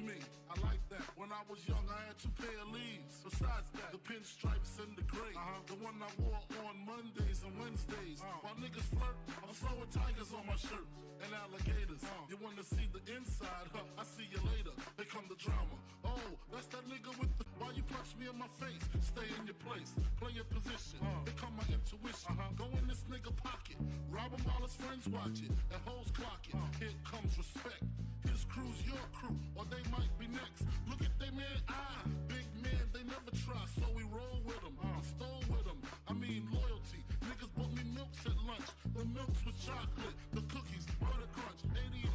me. I like that. When I was young, I had 2 pair of leaves. Besides that, the pinstripes and the gray. The one I wore on Mondays and Wednesdays. While niggas flirt, I'm throwing tigers on my shirt and alligators. You wanna see the inside? Huh, I see you later. Here come the drama. Oh, that's that nigga with the. Why you punch me in my face? Stay in your place. Play your position. Here come my intuition. Go in this nigga pocket. Rob him while his friends watch it. And hoes clock it. Here comes respect. His crew's your crew, or they might be next. Look at they man, big man, they never try, so we roll with them. I stole with them, I mean loyalty. Niggas bought me milks at lunch. The milks with chocolate, the cookies, butter crunch, 88.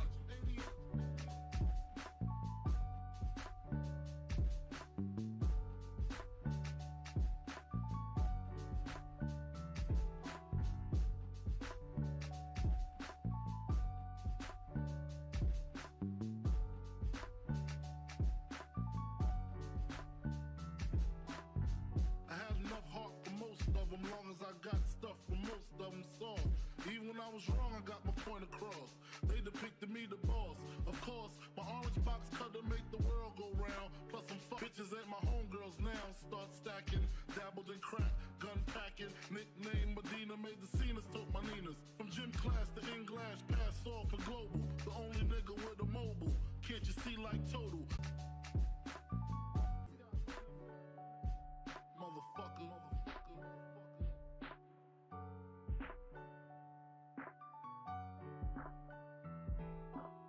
Long as I got stuff for most of them soft. Even when I was wrong, I got my point across. They depicted me the boss. Of course, my orange box cutter make the world go round. Plus some fuck bitches ain't my homegirls now. Start stacking, dabbled in crack, gun packing. Nickname Medina, made the scenes, took my Ninas. From gym class to English, pass off for global. The only nigga with a mobile. Can't you see like total? Motherfucker.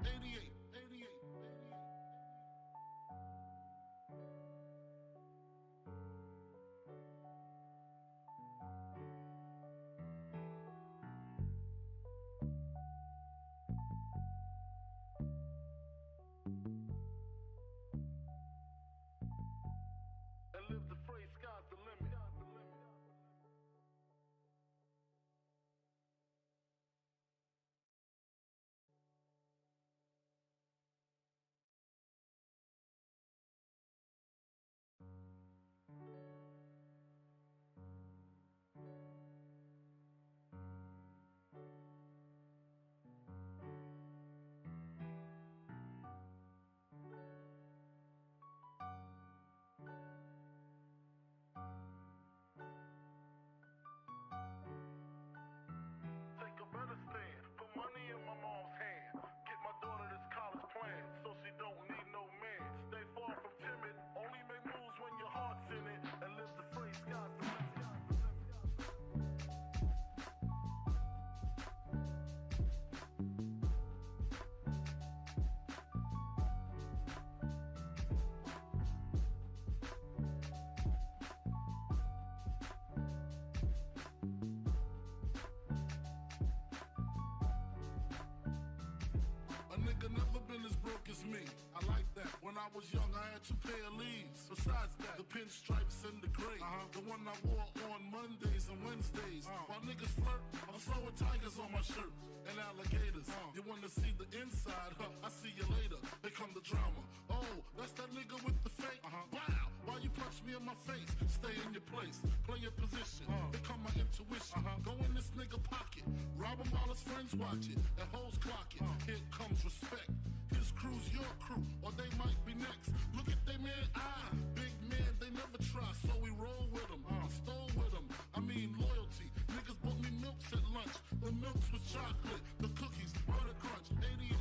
88. And live the phrase, sky's the limit. Take a better stand, put money in my mom's hand. Get my daughter this college plan, so she don't need no man. Stay far from timid, only make moves when your heart's in it. And live the phrase, sky's the limit. Nigga never been as broke as me. I like that. When I was young, I had 2 pair of leaves. Besides that, the pinstripes and the gray. The one I wore on Mondays and Wednesdays. While niggas flirt, I'm throwing tigers on my shirt and alligators. You wanna see the inside? Huh, I see you later. Here come the drama. Oh, that's that nigga with the fake. Wow, why you punch me in my face? Stay in your place, play your position. Here come my intuition. Go in this nigga pocket. Rob him while his friends watch it. And hoes clock it. Here comes respect. His crew's your crew, or they might be next. Look at they man, big man, they never try, so we roll with them. I stole with them, I mean loyalty. Niggas bought me milks at lunch. The milks with chocolate, the cookies, butter crunch, 88.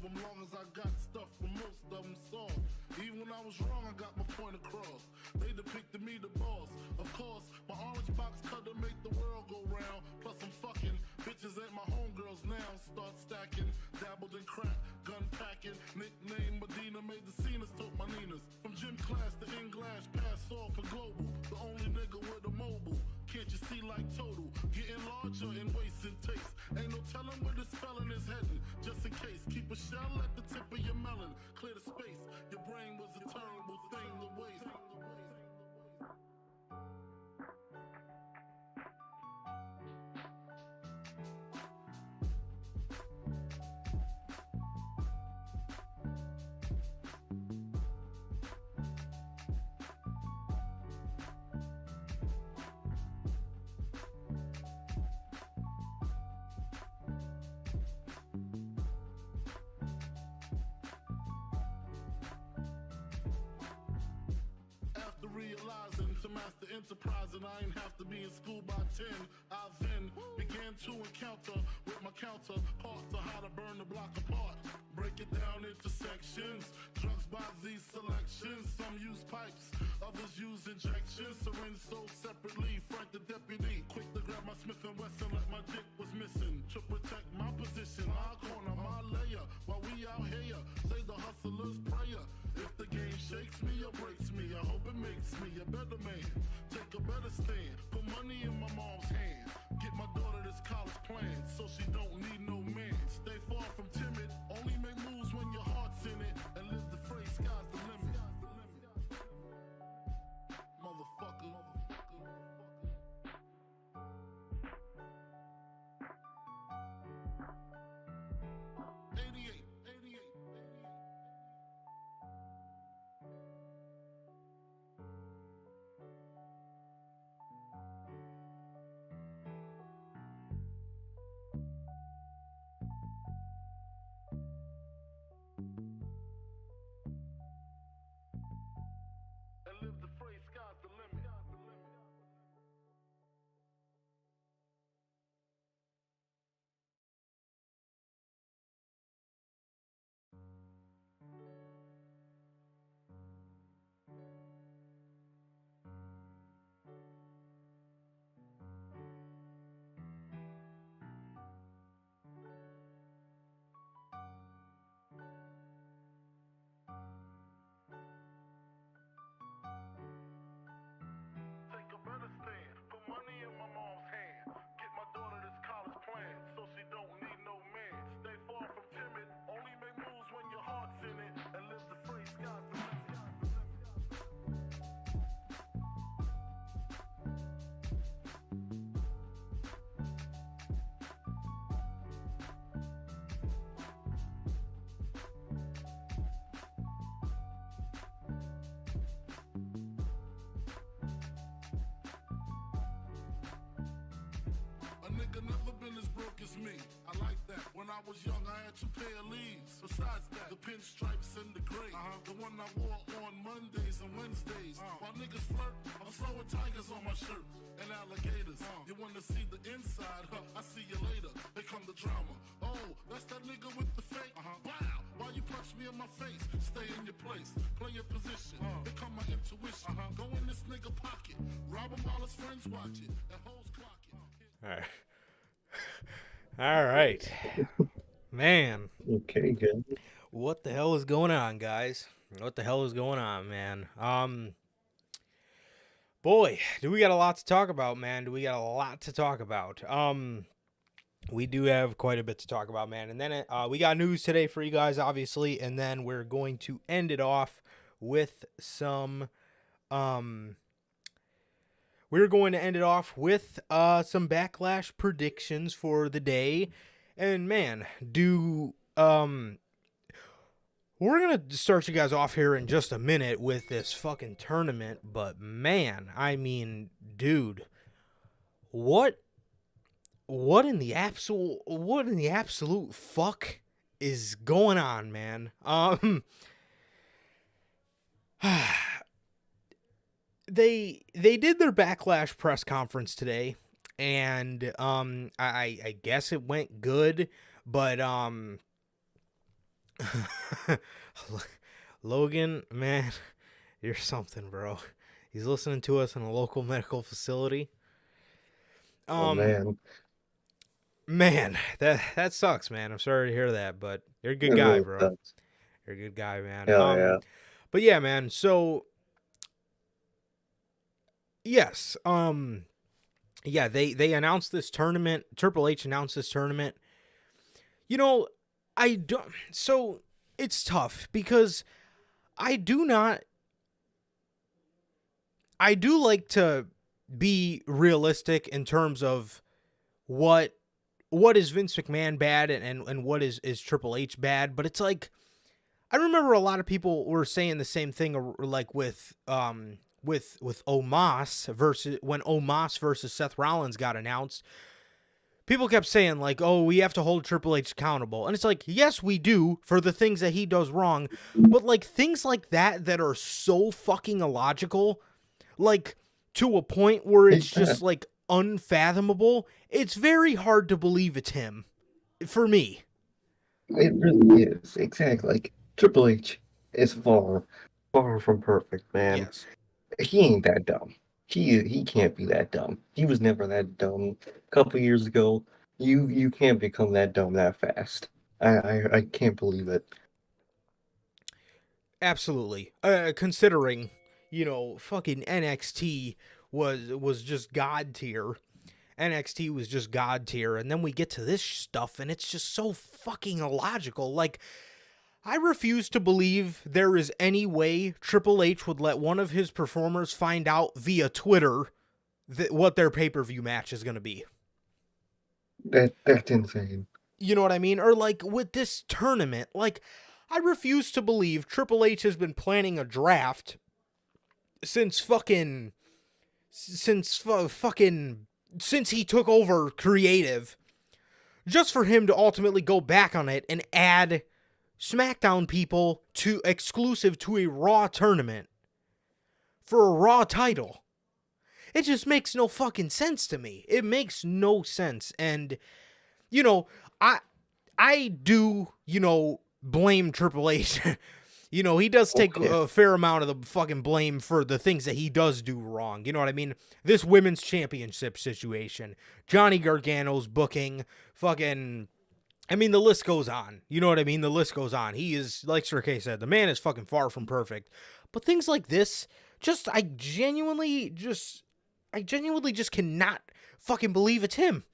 Long as I got stuff for most of them soft. Even when I was wrong, I got my point across. They depicted me the boss. Of course, my orange box cutter make the world go round. Plus I'm fucking bitches ain't my homegirls now. Start stacking, dabbled in crack, gun packing. Nickname Medina, made the scenes, took my Ninas. From gym class to English, pass off for global. The only nigga with a mobile. Can't you see like total? Getting larger in waist and taste. Ain't no telling where this felon is heading. Just in case, keep a shell at the tip of your melon. Clear the space. Your brain was a terrible thing to waste. realizing to master enterprise, and I ain't have to be in school by 10. I then began to encounter with my counterparts on how to burn the block apart. Break it down into sections. Drugs by these selections. Some use pipes, others use injections. Syringe sold separately. Frank the deputy, quick to grab my Smith & Wesson like my dick was missing. To protect my position, my corner, my layer. While we out here, say the hustler's prayer. If the game shakes me or breaks me, I hope it makes me a better man. Take a better stand, put money in my mom's hand. Get my daughter this college plan, so she don't need no man. Stay far from timid, only make moves when your heart's in it. And live the phrase, sky's the limit. Motherfucker. 88. And live the phrase, sky's the limit. Take a better stand, put money in my mom's hand. Get my daughter this college plan, so she don't need no man. Stay far from timid, only make moves when your heart's in it. And live the phrase, sky's the limit. A nigga never been as broke as me. I like that. When I was young, I had 2 pair of leaves. Besides that, the pinstripes and the gray. The one I wore on Mondays and Wednesdays. While niggas flirt, I'm sewing tigers on my shirt and alligators. You wanna see the inside? I see you later. Here come the drama. Oh, that's that nigga with the fake. Wow, why you punch me in my face? Stay in your place, play your position. Here come my intuition. Go in this nigga pocket, rob him while his friends watch it, and hoes clock it. All right. All right. Man. Okay, good. What the hell is going on, guys? What the hell is going on, man? Boy, do we got a lot to talk about, man. Do we got a lot to talk about? We do have quite a bit to talk about, man. And then we got news today for you guys, obviously, and then we're going to end it off with some we're going to end it off with some Backlash predictions for the day. And man, we're going to start you guys off here in just a minute with this fucking tournament, but man, I mean, dude, what in the absolute fuck is going on, man? They did their Backlash press conference today, and I guess it went good, but Logan, man, you're something, bro. He's listening to us in a local medical facility. Oh, Man, that sucks, man. I'm sorry to hear that, but you're a good guy, really bro. sucks. You're a good guy, man. Yeah. But yeah, man. So yes, yeah, they announced this tournament. Triple H announced this tournament. You know, so it's tough because I do like to be realistic in terms of what is Vince McMahon bad and what is Triple H bad, but it's like I remember a lot of people were saying the same thing, like with Omos versus when Omos versus Seth Rollins got announced. People kept saying like, "Oh, we have to hold Triple H accountable," and it's like, yes, we do for the things that he does wrong, but like things like that are so fucking illogical. like to a point where it's Yeah. just like unfathomable. It's very hard to believe it's him for me. It really is. Exactly. Like, Triple H is far, far from perfect, man. Yes. He ain't that dumb. He can't be that dumb. He was never that dumb. A couple years ago, you can't become that dumb that fast. I can't believe it. Absolutely. Considering, fucking NXT was just god tier. NXT was just god tier, and then we get to this stuff and it's just so fucking illogical. Like, I refuse to believe there is any way Triple H would let one of his performers find out via Twitter what their pay-per-view match is going to be. That's insane. You know what I mean? Or like with this tournament, like, I refuse to believe Triple H has been planning a draft since he took over creative, just for him to ultimately go back on it and add SmackDown people to exclusive to a Raw tournament for a Raw title. It just makes no fucking sense to me. It makes no sense. And, I do, blame Triple H. He does take a fair amount of the fucking blame for the things that he does do wrong. You know what I mean? This women's championship situation, Johnny Gargano's booking, fucking, I mean, the list goes on. You know what I mean? The list goes on. He is, like Sir K said, the man is fucking far from perfect. But things like this, I genuinely just cannot fucking believe it's him.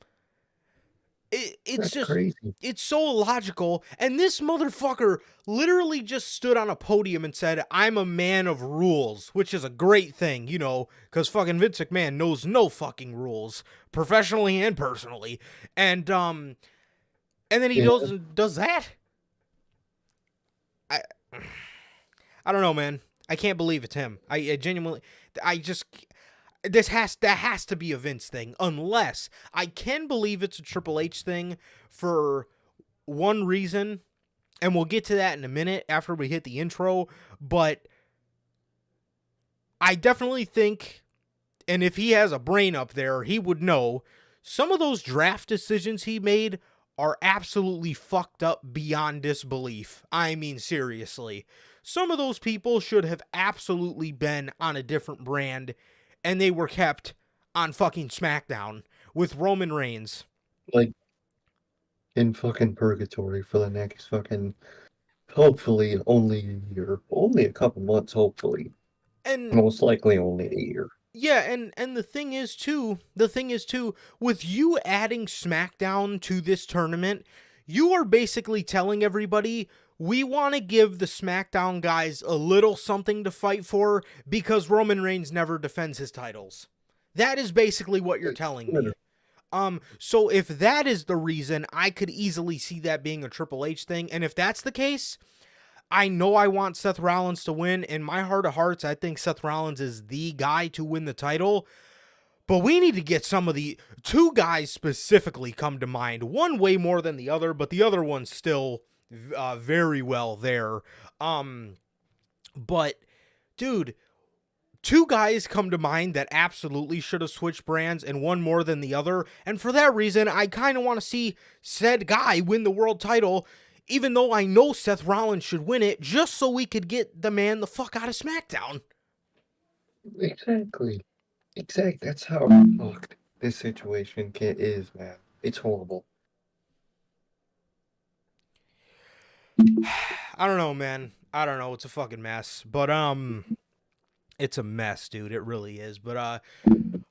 It's That's just crazy. It's so illogical. And this motherfucker literally just stood on a podium and said, "I'm a man of rules," which is a great thing, because fucking Vince McMahon knows no fucking rules, professionally and personally. And then he does that. I don't know, man. I can't believe it's him. I genuinely, that has to be a Vince thing, unless I can believe it's a Triple H thing for one reason, and we'll get to that in a minute after we hit the intro, but I definitely think, and if he has a brain up there, he would know, some of those draft decisions he made are absolutely fucked up beyond disbelief. I mean, seriously. Some of those people should have absolutely been on a different brand, and they were kept on fucking SmackDown with Roman Reigns. Like, in fucking purgatory for the next fucking, hopefully, only a year. Only a couple months, hopefully. And most likely only a year. Yeah, and the thing is too, with you adding SmackDown to this tournament, you are basically telling everybody, we want to give the SmackDown guys a little something to fight for because Roman Reigns never defends his titles. That is basically what you're telling me. So if that is the reason, I could easily see that being a Triple H thing. And if that's the case, I know I want Seth Rollins to win. In my heart of hearts, I think Seth Rollins is the guy to win the title. But we need to get some of the two guys specifically come to mind. One way more than the other, but the other one's still very well there. But, dude, two guys come to mind that absolutely should have switched brands, and one more than the other. And for that reason, I kind of want to see said guy win the world title, even though I know Seth Rollins should win it, just so we could get the man the fuck out of SmackDown. Exactly. That's how fucked this situation is, man. It's horrible. I don't know, man. I don't know. It's a fucking mess. But, it's a mess, dude. It really is. But,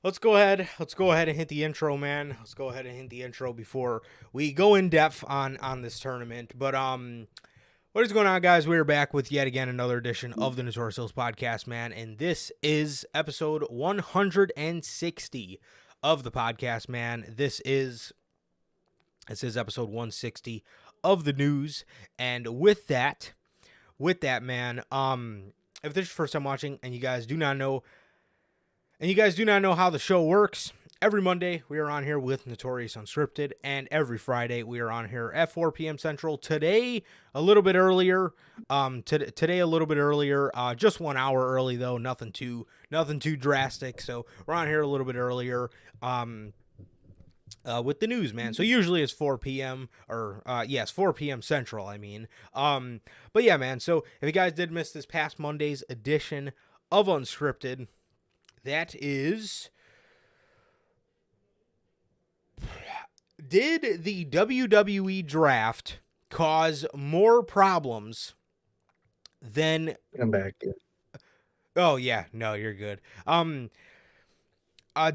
let's go ahead and hit the intro, man. Let's go ahead and hit the intro before we go in depth on this tournament. But, what is going on, guys? We are back with yet again another edition of the Notorious podcast, man. And this is episode 160 of the podcast, man. This is episode 160 of the news. And with that, man, if this is your first time watching and you guys do not know how the show works, every Monday we are on here with Notorious Unscripted, and every Friday we are on here at 4 p.m. Central. Today a little bit earlier. Just 1 hour early though. Nothing too nothing too drastic. So we're on here a little bit earlier. With the news, man. So usually it's 4 p.m. or yes, 4 p.m. Central. I mean, but yeah, man. So if you guys did miss this past Monday's edition of Unscripted, that is, did the WWE draft cause more problems than? I'm back. Yeah. Oh yeah, no, you're good.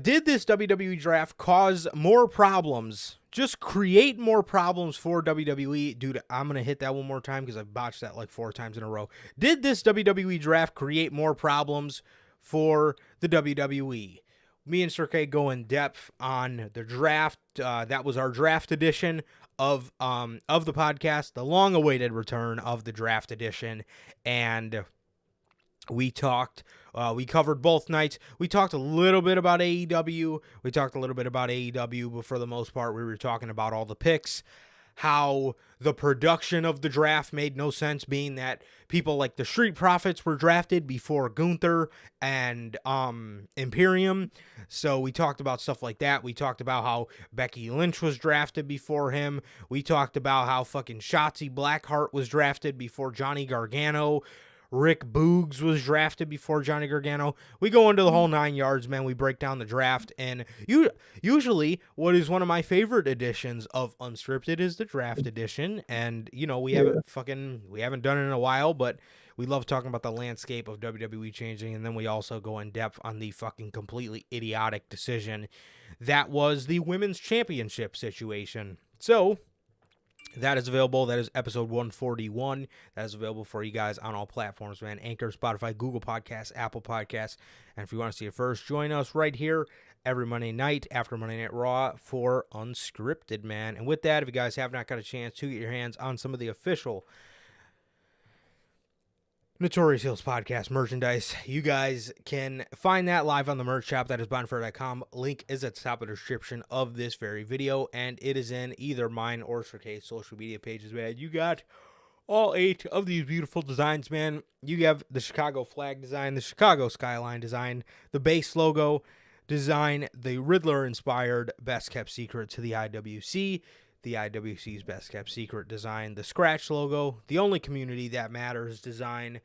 Did this WWE draft cause more problems? Just create more problems for WWE? Dude, I'm going to hit that one more time because I've botched that like 4 times in a row. Did this WWE draft create more problems for the WWE? Me and Sir K go in depth on the draft. That was our draft edition of the podcast, the long-awaited return of the draft edition, and we talked, we covered both nights. We talked a little bit about AEW. But for the most part, we were talking about all the picks, how the production of the draft made no sense, being that people like the Street Profits were drafted before Gunther and Imperium. So we talked about stuff like that. We talked about how Becky Lynch was drafted before him. We talked about how fucking Shotzi Blackheart was drafted before Johnny Gargano. Rick Boogs was drafted before Johnny Gargano. We go into the whole 9 yards, man. We break down the draft, and usually what is one of my favorite editions of Unscripted is the draft edition. And we haven't done it in a while, but we love talking about the landscape of WWE changing, and then we also go in depth on the fucking completely idiotic decision that was the women's championship situation. So that is available. That is episode 141. That is available for you guys on all platforms, man. Anchor, Spotify, Google Podcasts, Apple Podcasts. And if you want to see it first, join us right here every Monday night after Monday Night Raw for Unscripted, man. And with that, if you guys have not got a chance to get your hands on some of the official Notorious Hills Podcast merchandise, you guys can find that live on the merch shop. That is bonfire.com. Link is at the top of the description of this very video, and it is in either mine or Sir K's social media pages, man. You got all 8 of these beautiful designs, man. You have the Chicago flag design, the Chicago skyline design, the base logo design, the Riddler-inspired Best Kept Secret to the IWC, the IWC's Best Kept Secret design, the Scratch logo, the Only Community That Matters design,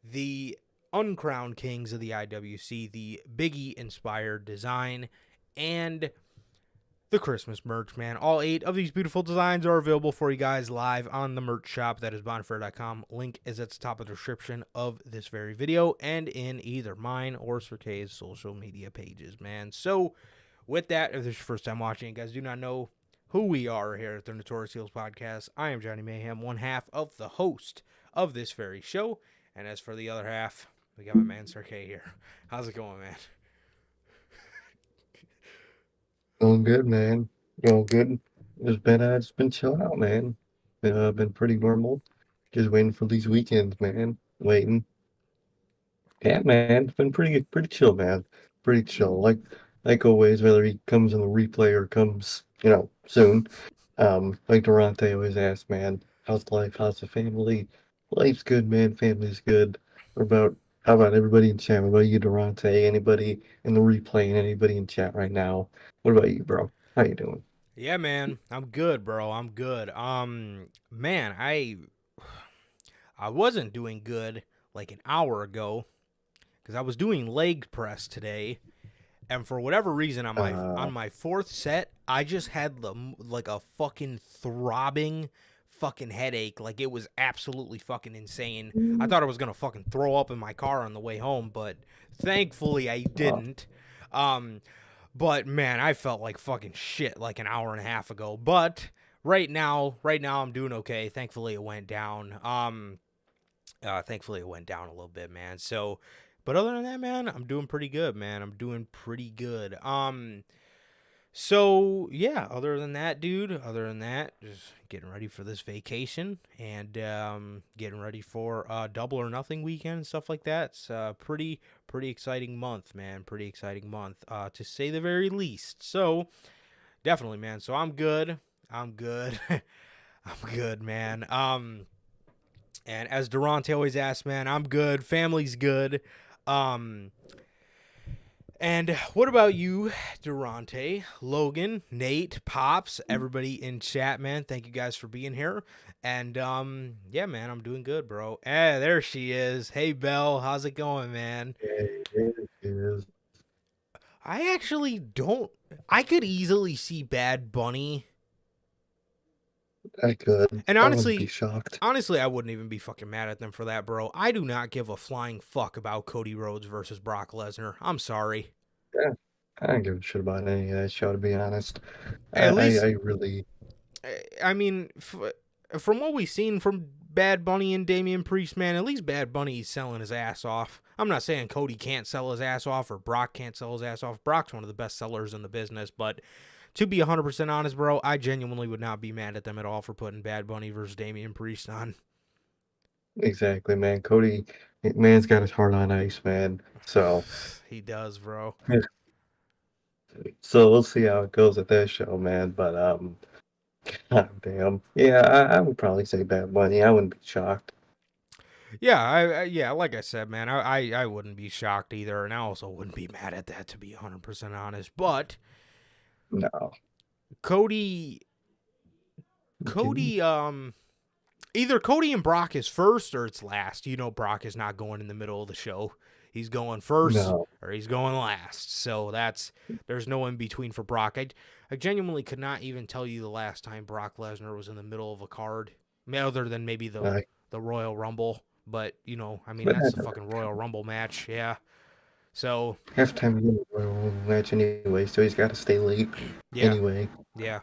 the Uncrowned Kings of the IWC, the Biggie-inspired design, and the Christmas merch, man. All 8 of these beautiful designs are available for you guys live on the merch shop. That is bonfire.com. Link is at the top of the description of this very video and in either mine or Sir K's social media pages, man. So, with that, if this is your first time watching, you guys do not know who we are here at the Notorious Heels Podcast, I am Johnny Mayhem, one half of the host of this very show. And as for the other half, we got my man Sir K here. How's it going, man? Going good, man. Going good. It's been chill out, man. Been pretty normal. Just waiting for these weekends, man. Waiting. Yeah, man. It's been pretty chill, man. Pretty chill. Like always, whether he comes in the replay or comes, soon. Like Durante always asks, man, how's life? How's the family? Life's good, man. Family's good. How about everybody in chat? What about you, Durante? Anybody in the replay and anybody in chat right now? What about you, bro? How you doing? Yeah, man. I'm good, bro. I'm good. Man, I wasn't doing good like an hour ago because I was doing leg press today. And for whatever reason, on my 4th set, I just had like a fucking throbbing fucking headache. Like, it was absolutely fucking insane. I thought I was gonna fucking throw up in my car on the way home, but thankfully I didn't. But man, I felt like fucking shit like an hour and a half ago. But right now I'm doing okay. Thankfully it went down. Thankfully it went down a little bit, man. So. But other than that, man, I'm doing pretty good, man. I'm doing pretty good. So yeah, other than that, just getting ready for this vacation and getting ready for Double or Nothing weekend and stuff like that. It's a pretty exciting month, man. Pretty exciting month, to say the very least. So definitely, man. So I'm good. I'm good, man. And as Durante always asks, man, I'm good. Family's good. And what about you, Durante, Logan, Nate, Pops, everybody in chat, man? Thank you guys for being here. And yeah, man, I'm doing good, bro. There she is. Hey, Belle, how's it going, man? It is. I actually don't. I could easily see Bad Bunny, I could. and I wouldn't be honestly, shocked. I wouldn't even be fucking mad at them for that, bro. I do not give a flying fuck about Cody Rhodes versus Brock Lesnar. I'm sorry. Yeah, I don't give a shit about any of that show, to be honest. At least, I really. I mean, from what we've seen from Bad Bunny and Damian Priest, man, at least Bad Bunny's selling his ass off. I'm not saying Cody can't sell his ass off or Brock can't sell his ass off. Brock's one of the best sellers in the business, but to be 100% honest, bro, I genuinely would not be mad at them at all for putting Bad Bunny versus Damian Priest on. Exactly, man. Cody, man's got his heart on ice, man. So, He does, bro. so we'll see how it goes at that show, man. But god damn, yeah, I would probably say Bad Bunny. I wouldn't be shocked. Yeah, yeah, like I said, man, I wouldn't be shocked either, and I also wouldn't be mad at that, to be 100% honest. But No, Cody, Dude, either Cody and Brock is first or it's last. You know, Brock is not going in the middle of the show. He's going first no. or he's going last. So there's no in between for Brock. I genuinely could not even tell you the last time Brock Lesnar was in the middle of a card, other than maybe I, the Royal Rumble. But you know, I mean, that's the fucking Royal Rumble match. Yeah. So halftime in the Royal Rumble match anyway, so he's got to stay late yeah, anyway. yeah.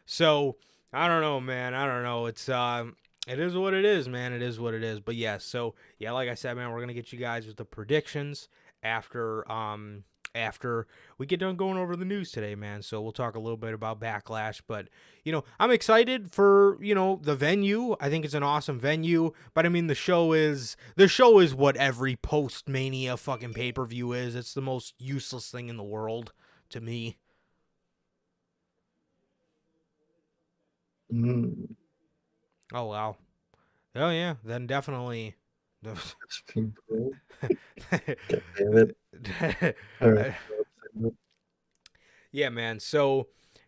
So I don't know, man. I don't know. It is what it is, man. It is what it is. But yeah, so yeah, like I said, man, we're gonna get you guys with the predictions after we get done going over the news today, man. So we'll talk a little bit about Backlash, but you know, I'm excited for, you know, the venue. I think it's an awesome venue, but I mean the show is what every post Mania fucking pay-per-view is. It's the most useless thing in the world to me. Mm, Oh wow. Oh yeah, then definitely. that's painful. God damn it. All right. Yeah, man. So,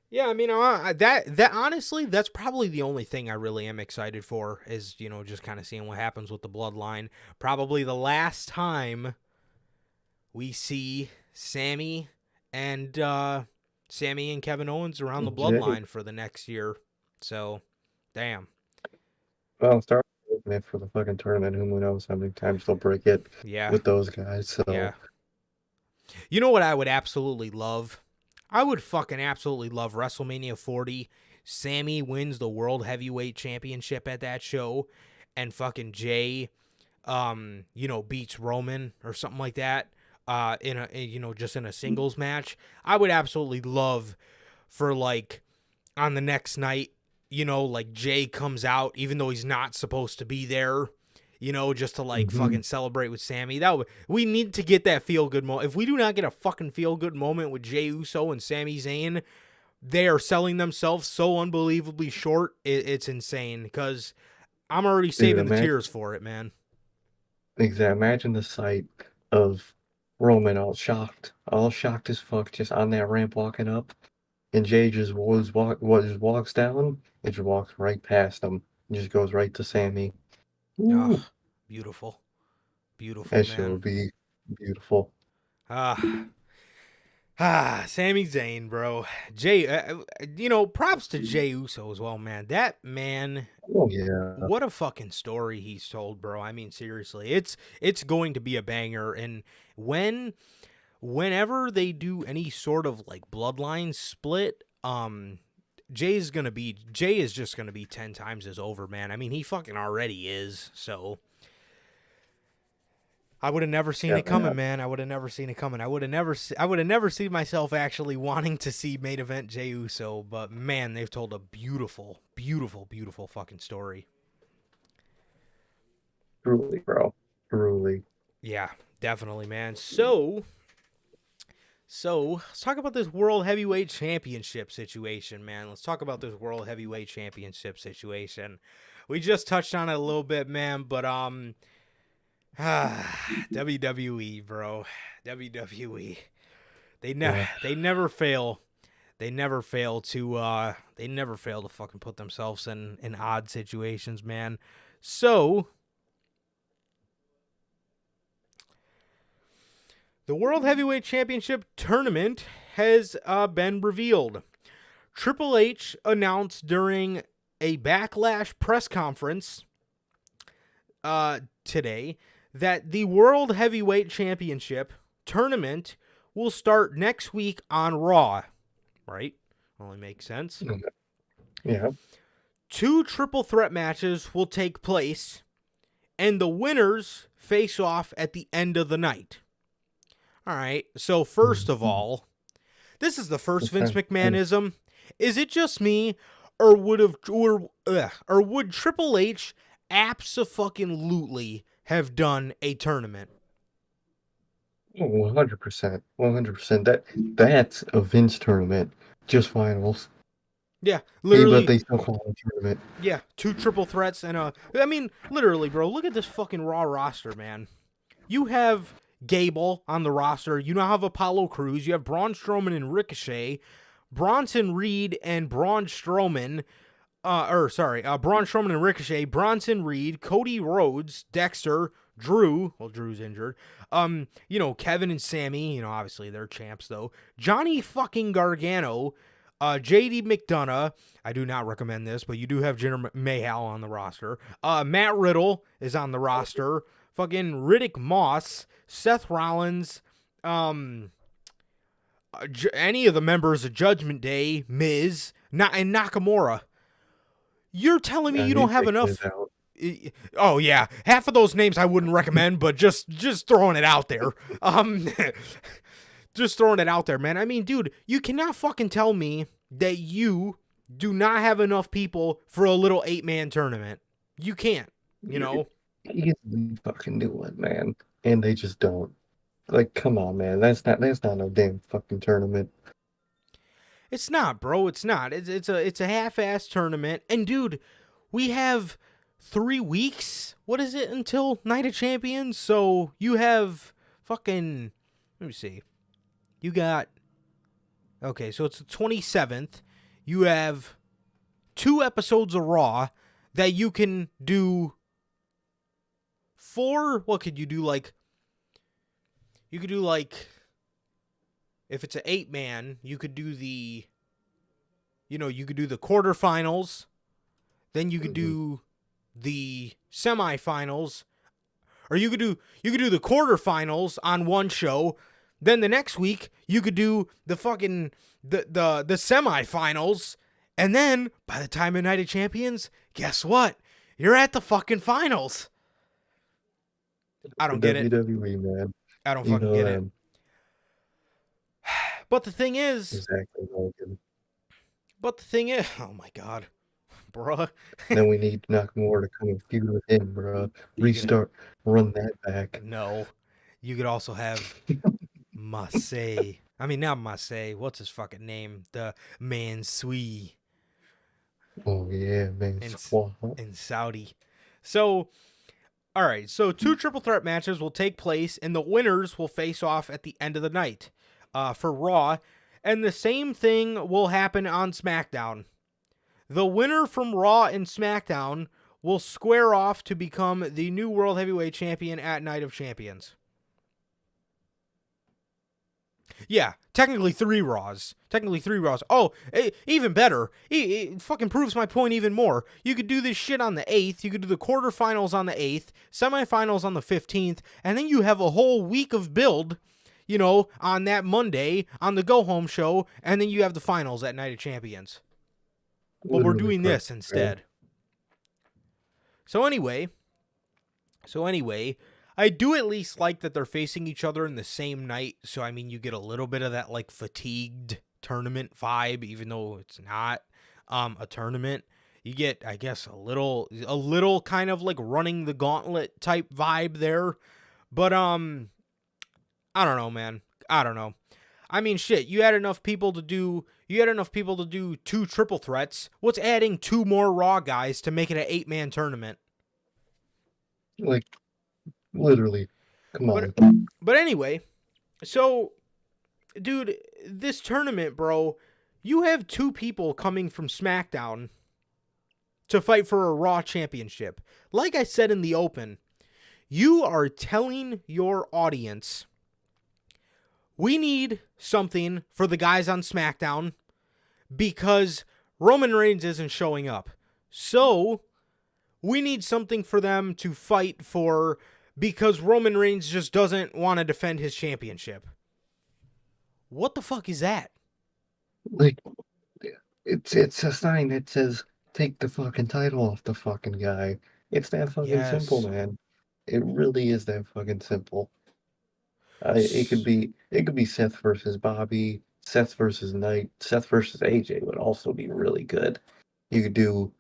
yeah, I mean, that honestly, that's probably the only thing I really am excited for is, you know, just kind of seeing what happens with the bloodline. Probably the last time we see and Sammy and Kevin Owens around the Jay. bloodline for the next year. So, damn. Well, start looking at for the fucking tournament. Who knows how many times they'll break it Yeah. with those guys. So Yeah. You know what I would absolutely love? I would fucking absolutely love WrestleMania 40. Sammy wins the World Heavyweight Championship at that show, and fucking Jay, you know, beats Roman or something like that, just in a singles match. I would absolutely love for like on the next night, you know, like Jay comes out even though he's not supposed to be there, you know, just to like fucking celebrate with Sammy. We need to get that feel good moment. If we do not get a fucking feel good moment with Jey Uso and Sami Zayn, they are selling themselves so unbelievably short. It's insane because I'm already saving the tears for it, man. exactly. Imagine the sight of Roman all shocked as fuck, just on that ramp walking up, and Jay just walks down and just walks right past him, and just goes right to Sammy. Ooh, Oh, beautiful. Beautiful, that shit man. would be beautiful. Sami Zayn, bro. Jay, you know, props to Jey Uso as well, man. That man, Oh yeah, what a fucking story he's told, bro. I mean, seriously, it's going to be a banger. And whenever they do any sort of like bloodline split, Jay is just gonna be 10 times as over, man. I mean, he fucking already is. So I would have never seen it coming, man. I would have never seen it coming. I would have never seen myself actually wanting to see main event Jey Uso. But man, they've told a beautiful, beautiful, beautiful fucking story. truly, bro, truly. Yeah, definitely, man. So let's talk about this World Heavyweight Championship situation, man. Let's talk about this World Heavyweight Championship situation. We just touched on it a little bit, man, but WWE, bro. WWE. Yeah. They never fail. They never fail to fucking put themselves in odd situations, man. So the World Heavyweight Championship tournament has been revealed. Triple H announced during a Backlash press conference today that the World Heavyweight Championship tournament will start next week on Raw. Right? Only makes sense. Yeah. 2 triple threat matches will take place, and the winners face off at the end of the night. All right. So first of all, this is the first Vince McMahonism. Is it just me, or would Triple H abso-fucking-lutely have done a tournament? 100%. 100%. That's a Vince tournament. Just finals. Yeah, But literally. they still call it a tournament. Yeah, 2 triple threats and I mean, literally, bro. Look at this fucking Raw roster, man. You have Gable on the roster. You now have Apollo Crews. You have Braun Strowman and Ricochet, Bronson Reed and Braun Strowman. Braun Strowman and Ricochet, Bronson Reed, Cody Rhodes, Dexter, Drew. Well, Drew's injured. Kevin and Sammy. Obviously they're champs though. Johnny fucking Gargano. JD McDonough, I do not recommend this, but you do have Jinder Mahal on the roster. Matt Riddle is on the roster. Fucking Riddick Moss, Seth Rollins, any of the members of Judgment Day, Miz, and Nakamura. You're telling me you don't have enough? Oh yeah, half of those names I wouldn't recommend, but just throwing it out there. Just throwing it out there, man. I mean, dude, you cannot fucking tell me that you do not have enough people for a little 8-man tournament. You can't, You fucking do it, man. And they just don't. Like, come on, man. That's not no damn fucking tournament. It's not, bro. It's not. It's a half-ass tournament. And dude, we have 3 weeks. What is it until Night of Champions? So you have fucking. Let me see. You got. Okay, so it's the 27th. You have 2 episodes of Raw that you can do. 4. What could you do? You could do if it's an 8-man, you could do the. You could do the quarterfinals. Then you could do the semifinals, or you could do the quarterfinals on one show. Then the next week you could do the fucking the semifinals, and then by the time of Night of Champions, guess what? You're at the fucking finals. I don't get it. WWE, man. I don't fucking get it. But the thing is, exactly, Logan. But the thing is, oh my god, bruh. Then we need Nakamura to come and feud with him, bruh. Restart, run that back. No, you could also have Masay. I mean, not Masay. What's his fucking name? The Mansui. Oh yeah, in Saudi. So, all right. So 2 triple threat matches will take place, and the winners will face off at the end of the night for Raw. And the same thing will happen on SmackDown. The winner from Raw and SmackDown will square off to become the new World Heavyweight Champion at Night of Champions. Yeah, technically 3 Raws. Oh, even better. It fucking proves my point even more. You could do this shit on the 8th. You could do the quarterfinals on the 8th, semifinals on the 15th, and then you have a whole week of build, on that Monday on the go-home show, and then you have the finals at Night of Champions. But we're doing this instead. So anyway, I do at least like that they're facing each other in the same night. So, I mean, you get a little bit of that, fatigued tournament vibe, even though it's not a tournament. You get, I guess, a little kind of running the gauntlet type vibe there. But, I don't know, man. I don't know. I mean, shit, you had enough people to do 2 triple threats. What's adding 2 more Raw guys to make it an 8-man tournament? Literally. Come But on. but anyway, so dude, this tournament, bro, you have two people coming from SmackDown to fight for a Raw championship. Like I said in the open, you are telling your audience, we need something for the guys on SmackDown because Roman Reigns isn't showing up. So, we need something for them to fight for because Roman Reigns just doesn't want to defend his championship. What the fuck is that? Like, it's a sign that says, take the fucking title off the fucking guy. It's that fucking simple, Yes. man. It really is that fucking simple. It could be Seth versus Bobby, Seth versus Knight, Seth versus AJ would also be really good. You could do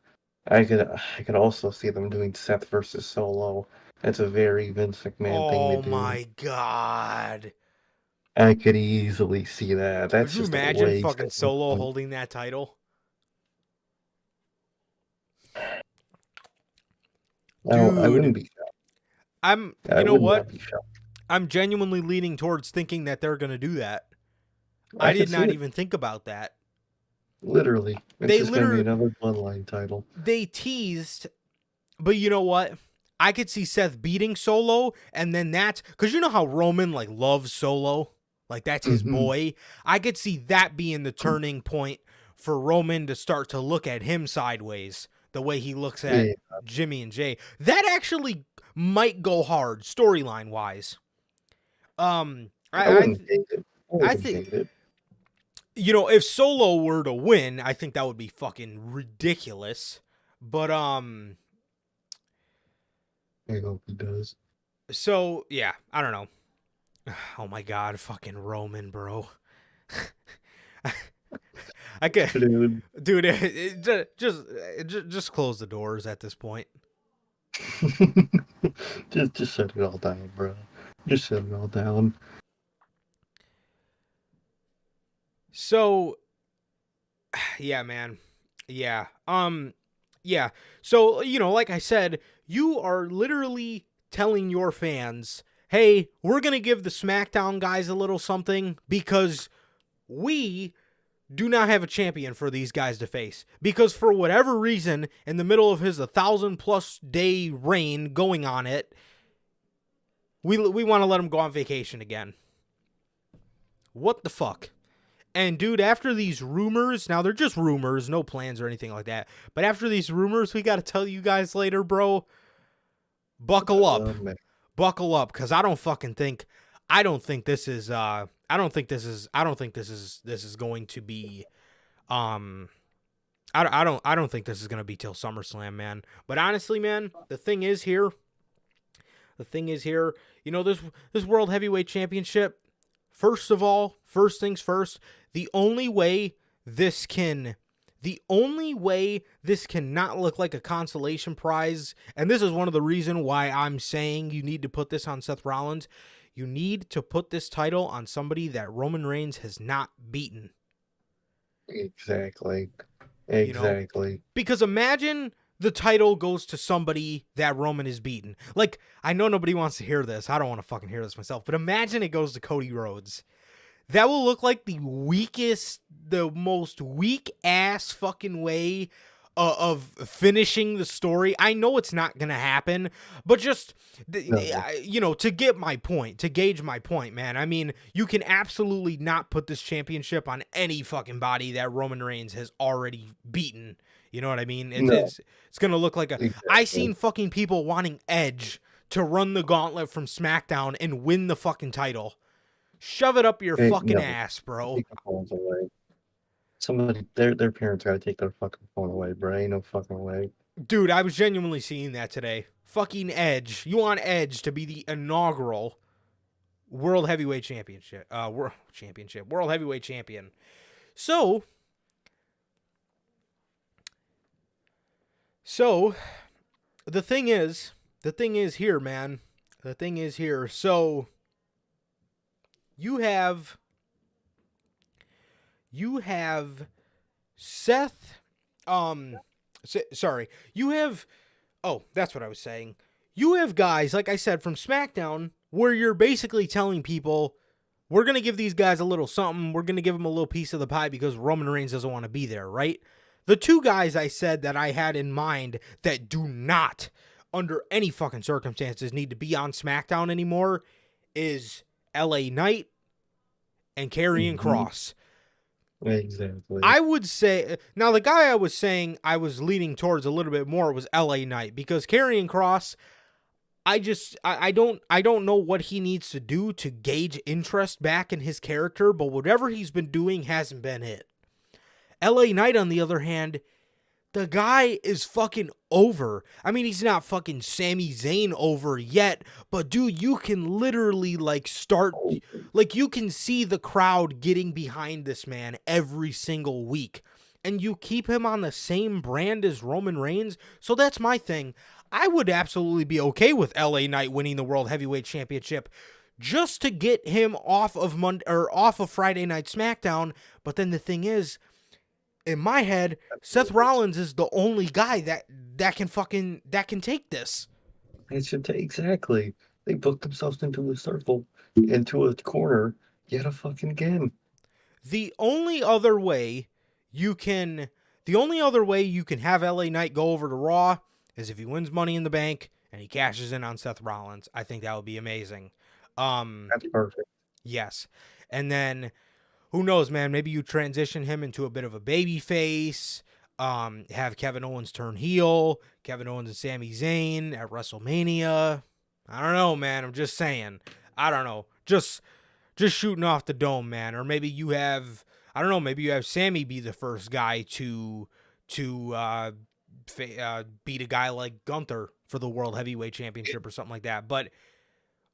I could also see them doing Seth versus Solo. That's a very Vince McMahon thing to Oh do. my god. I could easily see that. Could That's you just a imagine way fucking simpler Solo point. holding that title? I Dude, wouldn't be shocked. you I know would what? not be shocked. I'm genuinely leaning towards thinking that they're going to do that. I I did could see not it. even think about that. Literally. It's They just gonna be literally another bloodline title. they teased, but you know what? I could see Seth beating Solo and then that's cuz you know how Roman like loves Solo? Like that's his Hmm. boy. I could see that being the turning point for Roman to start to look at him sideways, the way he looks at Yeah, Jimmy and Jay. That actually might go hard storyline wise. I wouldn't hate it. I I wouldn't think hate it. you know if Solo were to win, I think that would be fucking ridiculous. But I hope he does. so yeah, I don't know. Oh my god, fucking Roman, bro. I could, Dude. dude. Just close the doors at this point. Just shut it all down, bro. Just shut it all down. So yeah, man. Yeah. Yeah. So, you know, like I said, you are literally telling your fans, "Hey, we're going to give the SmackDown guys a little something because we do not have a champion for these guys to face. Because for whatever reason, in the middle of his 1,000+ day reign going on it, we want to let him go on vacation again." What the fuck? And dude, after these rumors, now they're just rumors, no plans or anything like that. But after these rumors, we got to tell you guys later, bro. Buckle up. Man. Buckle up, cuz I don't think this is this is going to be I don't think this is going to be till SummerSlam, man. But honestly, man, the thing is here, you know, this World Heavyweight Championship, first of all, first things first, the only way this can not look like a consolation prize, and this is one of the reasons why I'm saying you need to put this on Seth Rollins, you need to put this title on somebody that Roman Reigns has not beaten. Exactly. You know? Exactly. Because imagine the title goes to somebody that Roman has beaten. Like, I know nobody wants to hear this. I don't want to fucking hear this myself. But imagine it goes to Cody Rhodes. That will look like the most weak ass fucking way of finishing the story. I know it's not going to happen, but just, No. you know, to gauge my point, man. I mean, you can absolutely not put this championship on any fucking body that Roman Reigns has already beaten. You know what I mean? No. It's going to look like I Exactly. seen fucking people wanting Edge to run the gauntlet from SmackDown and win the fucking title. Shove it up your Hey, fucking no. ass, bro. Take the phones away. Somebody, their parents gotta take their fucking phone away, bro. Ain't no fucking way. Dude, I was genuinely seeing that today. Fucking Edge. You want Edge to be the inaugural World Heavyweight Championship. World Heavyweight Champion. So the thing is here, man. The thing is here. So you have Seth sorry. You have, oh, that's what I was saying. you have guys, like I said, from SmackDown, where you're basically telling people, we're going to give these guys a little something. We're going to give them a little piece of the pie because Roman Reigns doesn't want to be there, right? The two guys I said that I had in mind that do not, under any fucking circumstances, need to be on SmackDown anymore is LA Knight and Karrion Kross. Exactly. I would say, now the guy I was saying I was leaning towards a little bit more was LA Knight, because Karrion Kross, I don't know what he needs to do to gauge interest back in his character, but whatever he's been doing hasn't been it. LA Knight, on the other hand, the guy is fucking over. I mean, he's not fucking Sami Zayn over yet, but dude, you can literally you can see the crowd getting behind this man every single week. And you keep him on the same brand as Roman Reigns. So that's my thing. I would absolutely be okay with LA Knight winning the World Heavyweight Championship just to get him off of Friday Night SmackDown. But then the thing is, in my head, Seth Rollins is the only guy that can take this. Exactly. They booked themselves into a circle, into a corner, yet again. The only other way you can have LA Knight go over to Raw is if he wins Money in the Bank and he cashes in on Seth Rollins. I think that would be amazing. That's perfect. Yes. And then who knows, man? Maybe you transition him into a bit of a baby face. Have Kevin Owens turn heel. Kevin Owens and Sami Zayn at WrestleMania. I don't know, man. I'm just saying. I don't know. Just shooting off the dome, man. Or maybe you have, I don't know, maybe you have Sami be the first guy to beat a guy like Gunther for the World Heavyweight Championship or something like that. But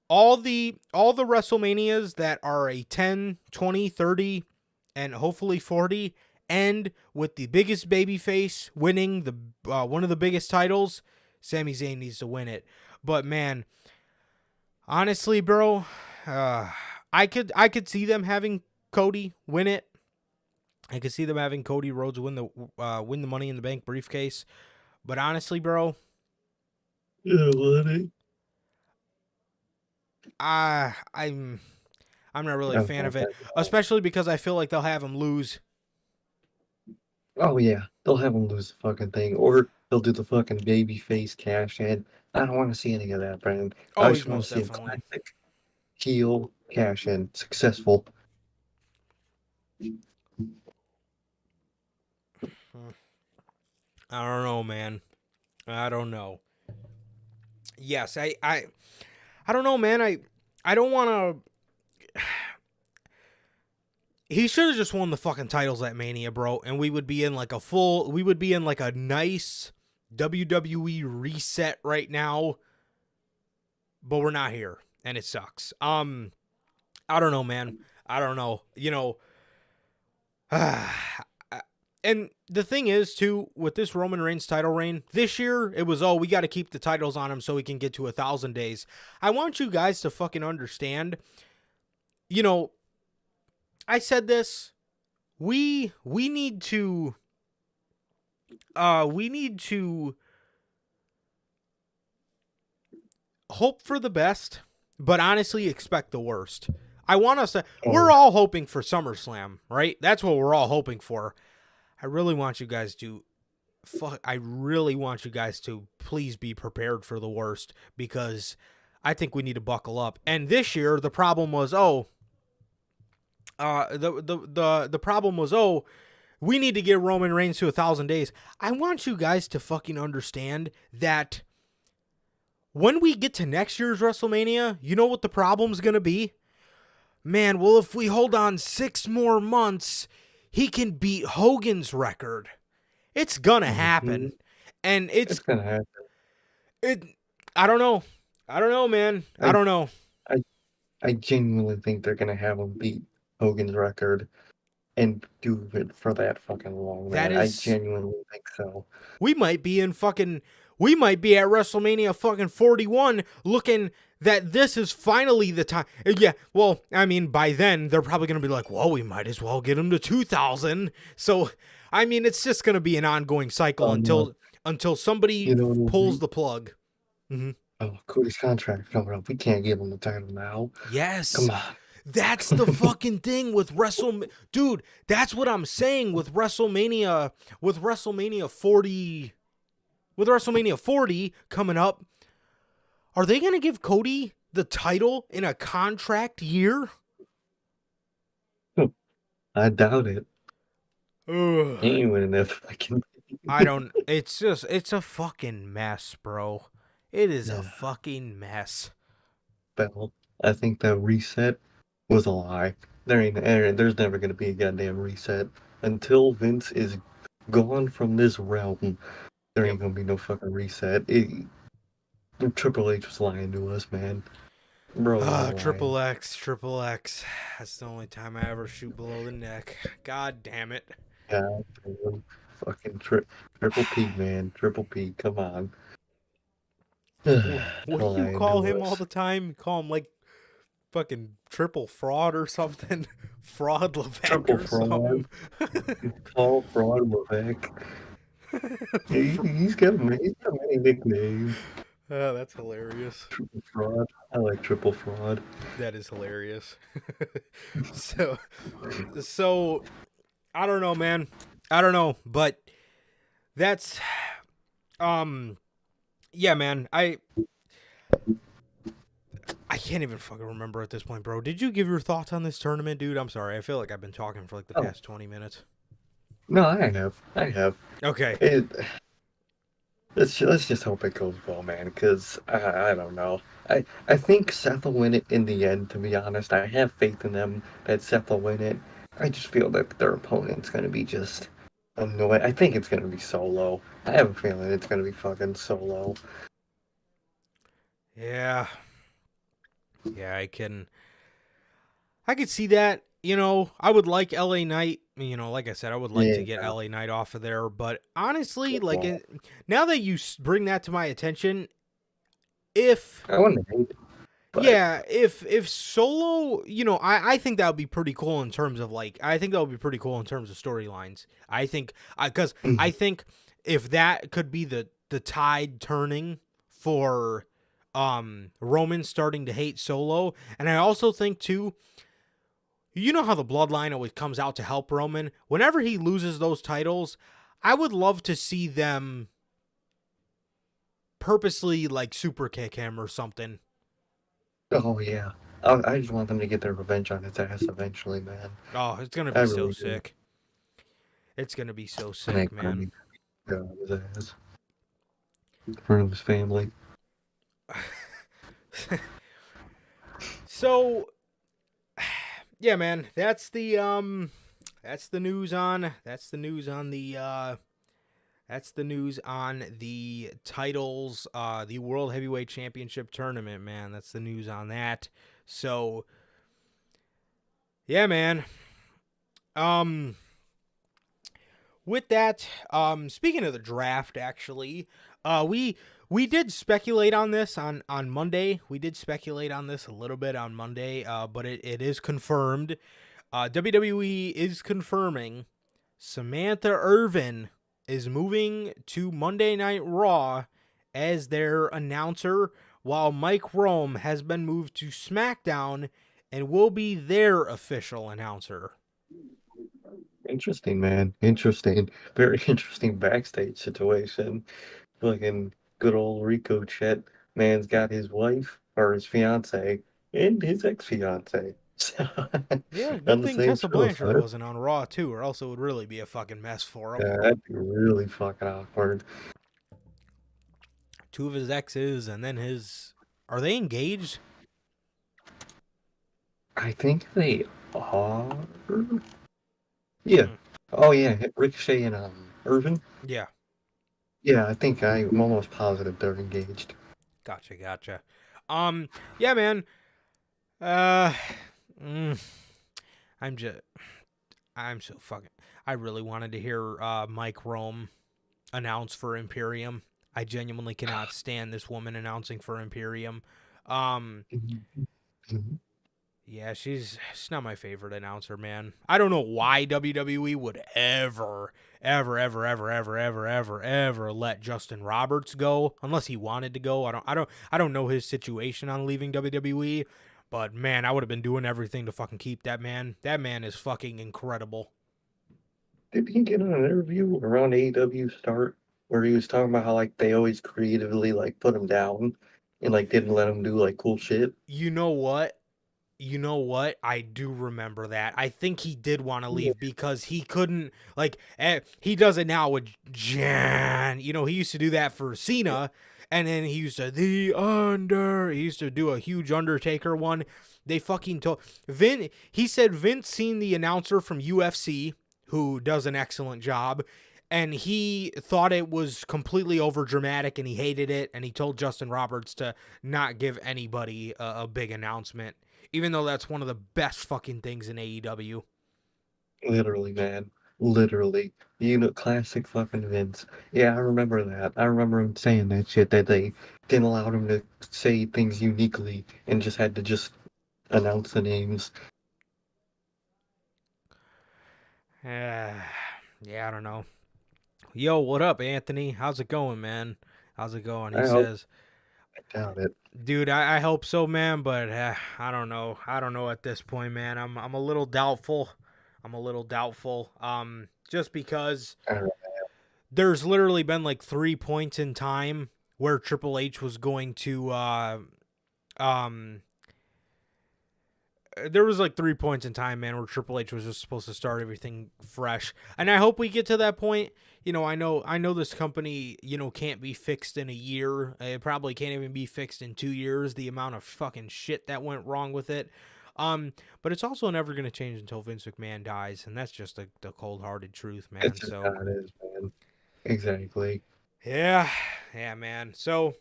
all the WrestleManias that are a 10, 20, 30, and hopefully 40 end with the biggest babyface winning the one of the biggest titles. Sami Zayn needs to win it. But man, honestly, bro, I could see them having Cody win it. I could see them having Cody Rhodes win the Money in the Bank briefcase. But honestly, bro, I'm not really a fan of it, especially because I feel like they'll have him lose. Oh yeah, they'll have him lose the fucking thing, or they'll do the fucking baby face cash in. I don't want to see any of that, Brandon. I just want to see a classic heel cash in, successful. I don't know, man. I don't know. Yes, I don't know, man. I don't want to. He should have just won the fucking titles at Mania, bro, and we would be in like a nice WWE reset right now. But we're not here, and it sucks. I don't know, man. I don't know. You know, and the thing is, too, with this Roman Reigns title reign, this year, it was, we got to keep the titles on him so he can get to 1,000 days. I want you guys to fucking understand, you know, I said this, we need to hope for the best, but honestly expect the worst. I want us to, we're all hoping for SummerSlam, right? That's what we're all hoping for. I really want you guys to please be prepared for the worst, because I think we need to buckle up. And this year, the problem was, the problem was, we need to get Roman Reigns to 1,000 days. I want you guys to fucking understand that when we get to next year's WrestleMania, you know what the problem's going to be? Man, well, if we hold on 6 more months, he can beat Hogan's record. It's gonna happen. And it's gonna happen. I don't know. I don't know, man. I don't know. I genuinely think they're gonna have him beat Hogan's record and do it for that fucking long, man. I genuinely think so. We might be at WrestleMania fucking 41 looking that this is finally the time. Yeah, well, I mean, by then, they're probably going to be like, well, we might as well get him to 2,000. So, I mean, it's just going to be an ongoing cycle until somebody pulls the plug. Mm-hmm. Oh, Cody's contract coming up. We can't give him the title now. Yes. Come on. That's the fucking thing with dude, that's what I'm saying with WrestleMania 40 coming up. Are they going to give Cody the title in a contract year? I doubt it. Ugh. He ain't winning that fucking. It's a fucking mess, bro. It is a Yeah. fucking mess. Bell. I think that reset was a lie. There's never gonna be a goddamn reset until Vince is gone from this realm. There Yep. ain't gonna be no fucking reset. Triple H was lying to us, man. Bro was all lying. Triple X. That's the only time I ever shoot below the neck. God damn it. God, damn. Fucking Triple P, man. Triple P, come on. What do you Lying call to him all us. the time? You call him like fucking triple fraud or something? Fraud Levesque Triple or fraud. something? Tall fraud Levesque. He's got many nicknames. Oh, that's hilarious. Triple fraud. I like triple fraud. That is hilarious. so so I don't know, man. I don't know, but that's yeah, man. I can't even fucking remember at this point, bro. Did you give your thoughts on this tournament, dude? I'm sorry. I feel like I've been talking for like the Oh, past 20 minutes. no, I have. Okay. Let's just hope it goes well, man. Because I don't know. I think Seth will win it in the end. To be honest, I have faith in them that Seth will win it. I just feel that their opponent's gonna be just annoying. I think it's gonna be Solo. I have a feeling it's gonna be fucking Solo. Yeah. Yeah, I could see that. You know, I would like LA Knight. You know, like I said, I would like to get Yeah. LA Knight off of there. But honestly, Well, now that you bring that to my attention, if I want to hate it, but yeah, if Solo, you know, I think that would be pretty cool in terms of I think that would be pretty cool in terms of storylines. I think because I think if that could be the tide turning for Roman starting to hate Solo, and I also think too, you know how the bloodline always comes out to help Roman whenever he loses those titles. I would love to see them purposely super kick him or something. oh yeah. I just want them to get their revenge on his ass eventually, man. Oh, it's gonna I be so really do. sick. It's gonna be so And sick, I man. go on his ass in front of his family. So, yeah, man, that's the news on the titles, the World Heavyweight Championship tournament, man. That's the news on that. So, yeah, man. With that, speaking of the draft, actually, we did speculate on this on Monday. We did speculate on this a little bit on Monday, but it is confirmed. WWE is confirming Samantha Irvin is moving to Monday Night Raw as their announcer, while Mike Rome has been moved to SmackDown and will be their official announcer. Interesting, man. Interesting. Very interesting backstage situation. Fucking good old Rico Chet. Man's got his wife or his fiance and his ex-fiance. So, Yeah, good on the thing same Tessa show. Blanchard wasn't on Raw too, or else it would really be a fucking mess for him. That'd be really fucking awkward. Two of his exes, and then his. Are they engaged? I think they are. Yeah. Hmm. Oh yeah, Ricochet and Irvin. Yeah, Yeah, I'm almost positive they're engaged. gotcha. Yeah, man. Uh, mm, I'm just. I'm so fucking. I really wanted to hear Mike Rome announce for Imperium. I genuinely cannot stand this woman announcing for Imperium. Mhm. Mhm. Yeah, she's not my favorite announcer, man. I don't know why WWE would ever let Justin Roberts go unless he wanted to go. I don't know his situation on leaving WWE, but man, I would have been doing everything to fucking keep that man. That man is fucking incredible. Did he get on an interview around AEW start where he was talking about how like they always creatively like put him down and like didn't let him do like cool shit? You know what? You know what? I do remember that. I think he did want to Yeah. leave because he couldn't, like, he does it now with Jan. You know, he used to do that for Cena, and then he used to, he used to do a huge Undertaker one. They fucking told, he said Vince seen the announcer from UFC, who does an excellent job, and he thought it was completely over dramatic and he hated it, and he told Justin Roberts to not give anybody a big announcement, even though that's one of the best fucking things in AEW. Literally, man. Literally. You know, classic fucking Vince. Yeah, I remember that. I remember him saying that shit that they didn't allow him to say things uniquely and just had to just announce the names. Yeah, I don't know. Yo, what up, Anthony? How's it going, man? How's it going? He I hope says, I doubt it. dude, I hope so, man, but I don't know. I don't know at this point, man. I'm a little doubtful. I'm a little doubtful. Just because I don't know. there's literally been like 3 points in time where Triple H was going to um there was like 3 points in time, man, where Triple H was just supposed to start everything fresh. And I hope we get to that point. You know, I know this company, you know, can't be fixed in a year. It probably can't even be fixed in 2 years, the amount of fucking shit that went wrong with it. But it's also never going to change until Vince McMahon dies, and that's just the cold-hearted truth, man. It's just how So, it is, man. Exactly. yeah. Yeah, man. So,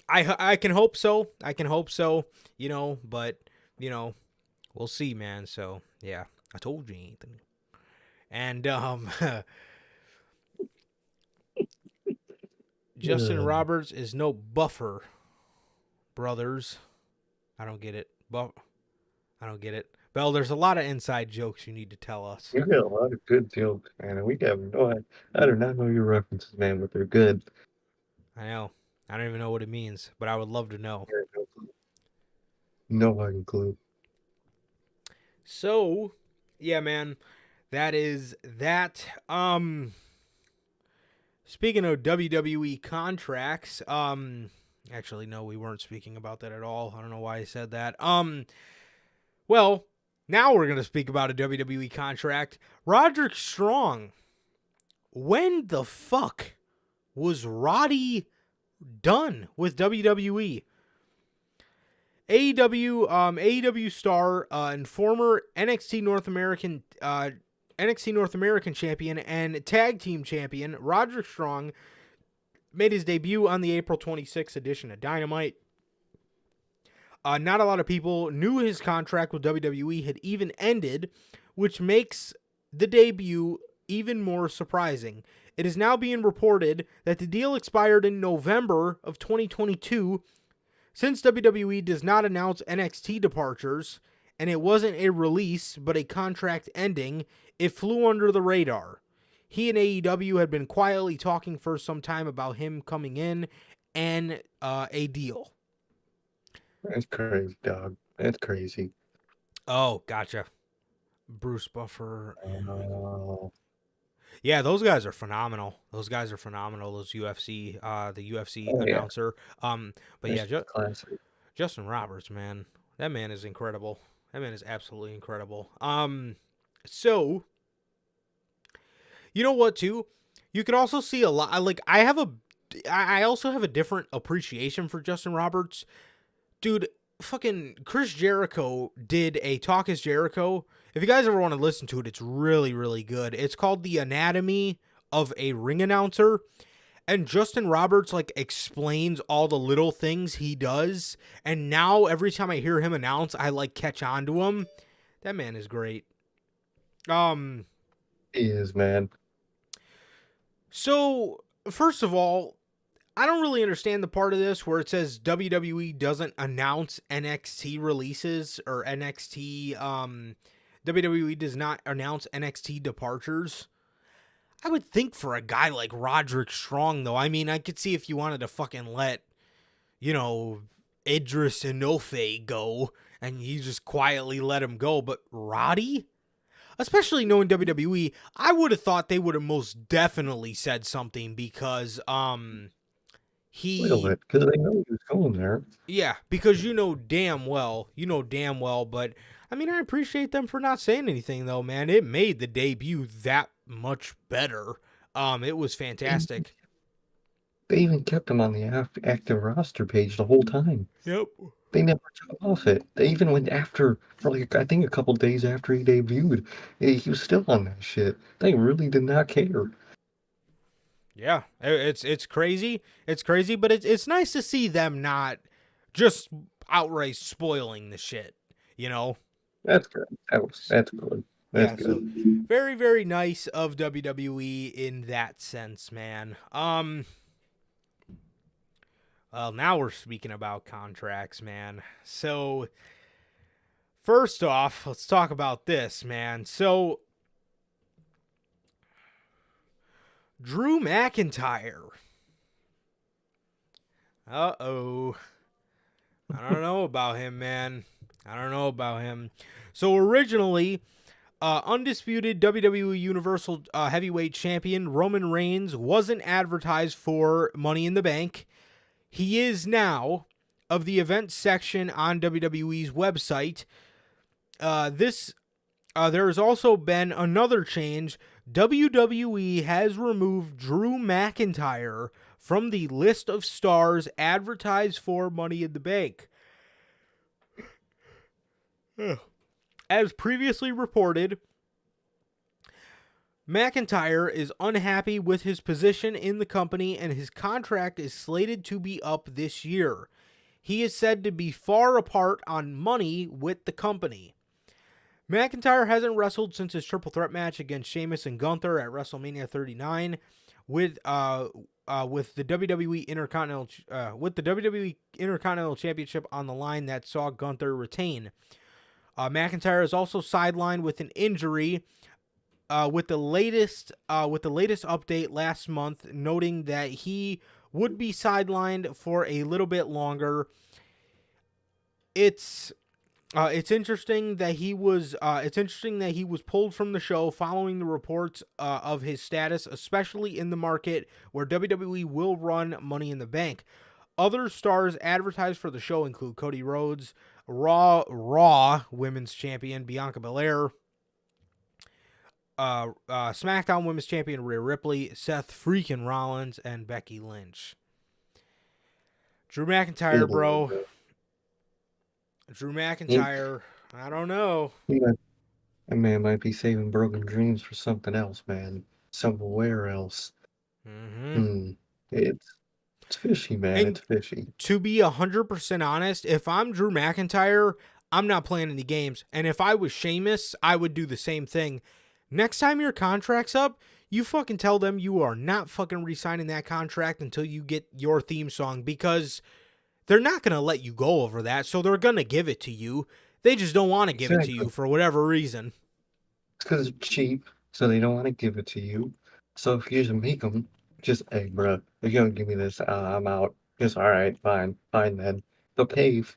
I can hope so. I can hope so, you know, but, you know, we'll see, man. So, yeah. I told you anything. And Justin Uh, Roberts is no buffer, brothers. I don't get it. I don't get it. Bell, there's a lot of inside jokes you need to tell us. you got a lot of good jokes, man, and we have I do not know your references, man, but they're good. I know. I don't even know what it means, but I would love to know. Yeah, no fucking clue. So, yeah, man, that is that. Speaking of WWE contracts, actually no, we weren't speaking about that at all. I don't know why I said that. Well, now we're gonna speak about a WWE contract. Roderick Strong. When the fuck was Roddy done with WWE? AEW star and former NXT North American champion and tag team champion Roderick Strong made his debut on the April 26th edition of Dynamite. Not a lot of people knew his contract with WWE had even ended, which makes the debut even more surprising. It is now being reported that the deal expired in November of 2022. Since WWE does not announce NXT departures, and it wasn't a release but a contract ending, it flew under the radar. He and AEW had been quietly talking for some time about him coming in and a deal. That's crazy, dog. That's crazy. Oh, gotcha. Bruce Buffer. Oh, Yeah, those guys are phenomenal. Those guys are phenomenal. Those the UFC oh yeah, announcer. But that's yeah, just classic. Justin Roberts, man, that man is incredible. That man is absolutely incredible. So you know what too? You could also see a lot. Like I also have a different appreciation for Justin Roberts, dude. Fucking Chris Jericho did a Talk is Jericho. If you guys ever want to listen to it, it's really, really good. It's called The Anatomy of a Ring Announcer. And Justin Roberts like explains all the little things he does. And now every time I hear him announce, I like catch on to him. That man is great. Um He is, man. so first of all, I don't really understand the part of this where it says WWE doesn't announce NXT releases or WWE does not announce NXT departures. I would think for a guy like Roderick Strong, though, I mean, I could see if you wanted to fucking let, Idris Enofe go and you just quietly let him go. But Roddy? Especially knowing WWE, I would have thought they would have most definitely said something because, Spoil it, because they know he was going there. yeah, because you know damn well, but I mean, I appreciate them for not saying anything though, man. It made the debut that much better. It was fantastic. They even kept him on the active roster page the whole time. Yep. They never took off it. They even went after, for like, I think a couple days after he debuted, he was still on that shit. They really did not care. Yeah, it's crazy. It's crazy, but it's nice to see them not just outright spoiling the shit, you know? That's good. That's good. That's Yeah, so good. very, very nice of WWE in that sense, man. Well, now we're speaking about contracts, man. So, first off, let's talk about this, man. So, Drew McIntyre. Uh-oh. I don't know about him, man. I don't know about him. So, originally, undisputed WWE Universal Heavyweight Champion Roman Reigns wasn't advertised for Money in the Bank. He is now of the events section on WWE's website. There has also been another change. WWE has removed Drew McIntyre from the list of stars advertised for Money in the Bank. As previously reported, McIntyre is unhappy with his position in the company and his contract is slated to be up this year. He is said to be far apart on money with the company. McIntyre hasn't wrestled since his triple threat match against Sheamus and Gunther at WrestleMania 39 with the WWE Intercontinental Championship on the line that saw Gunther retain. McIntyre is also sidelined with an injury. With the latest update last month, noting that he would be sidelined for a little bit longer. It's interesting that he was pulled from the show following the reports of his status, especially in the market where WWE will run Money in the Bank. Other stars advertised for the show include Cody Rhodes, Raw Women's Champion Bianca Belair, SmackDown Women's Champion Rhea Ripley, Seth freaking Rollins, and Becky Lynch. Drew McIntyre, bro. Drew McIntyre, I don't know. That man might be saving broken dreams for something else, man. Somewhere else. It's fishy, man. And it's fishy. To be 100% honest, if I'm Drew McIntyre, I'm not playing any games. And if I was Sheamus, I would do the same thing. Next time your contract's up, you fucking tell them you are not fucking re-signing that contract until you get your theme song, because they're not going to let you go over that, so they're going to give it to you. They just don't want to give it to you for whatever reason. It's because it's cheap, so they don't want to give it to you. So if you just make them, just, hey, bro, if you don't give me this, I'm out. Just, all right, fine then. They'll cave.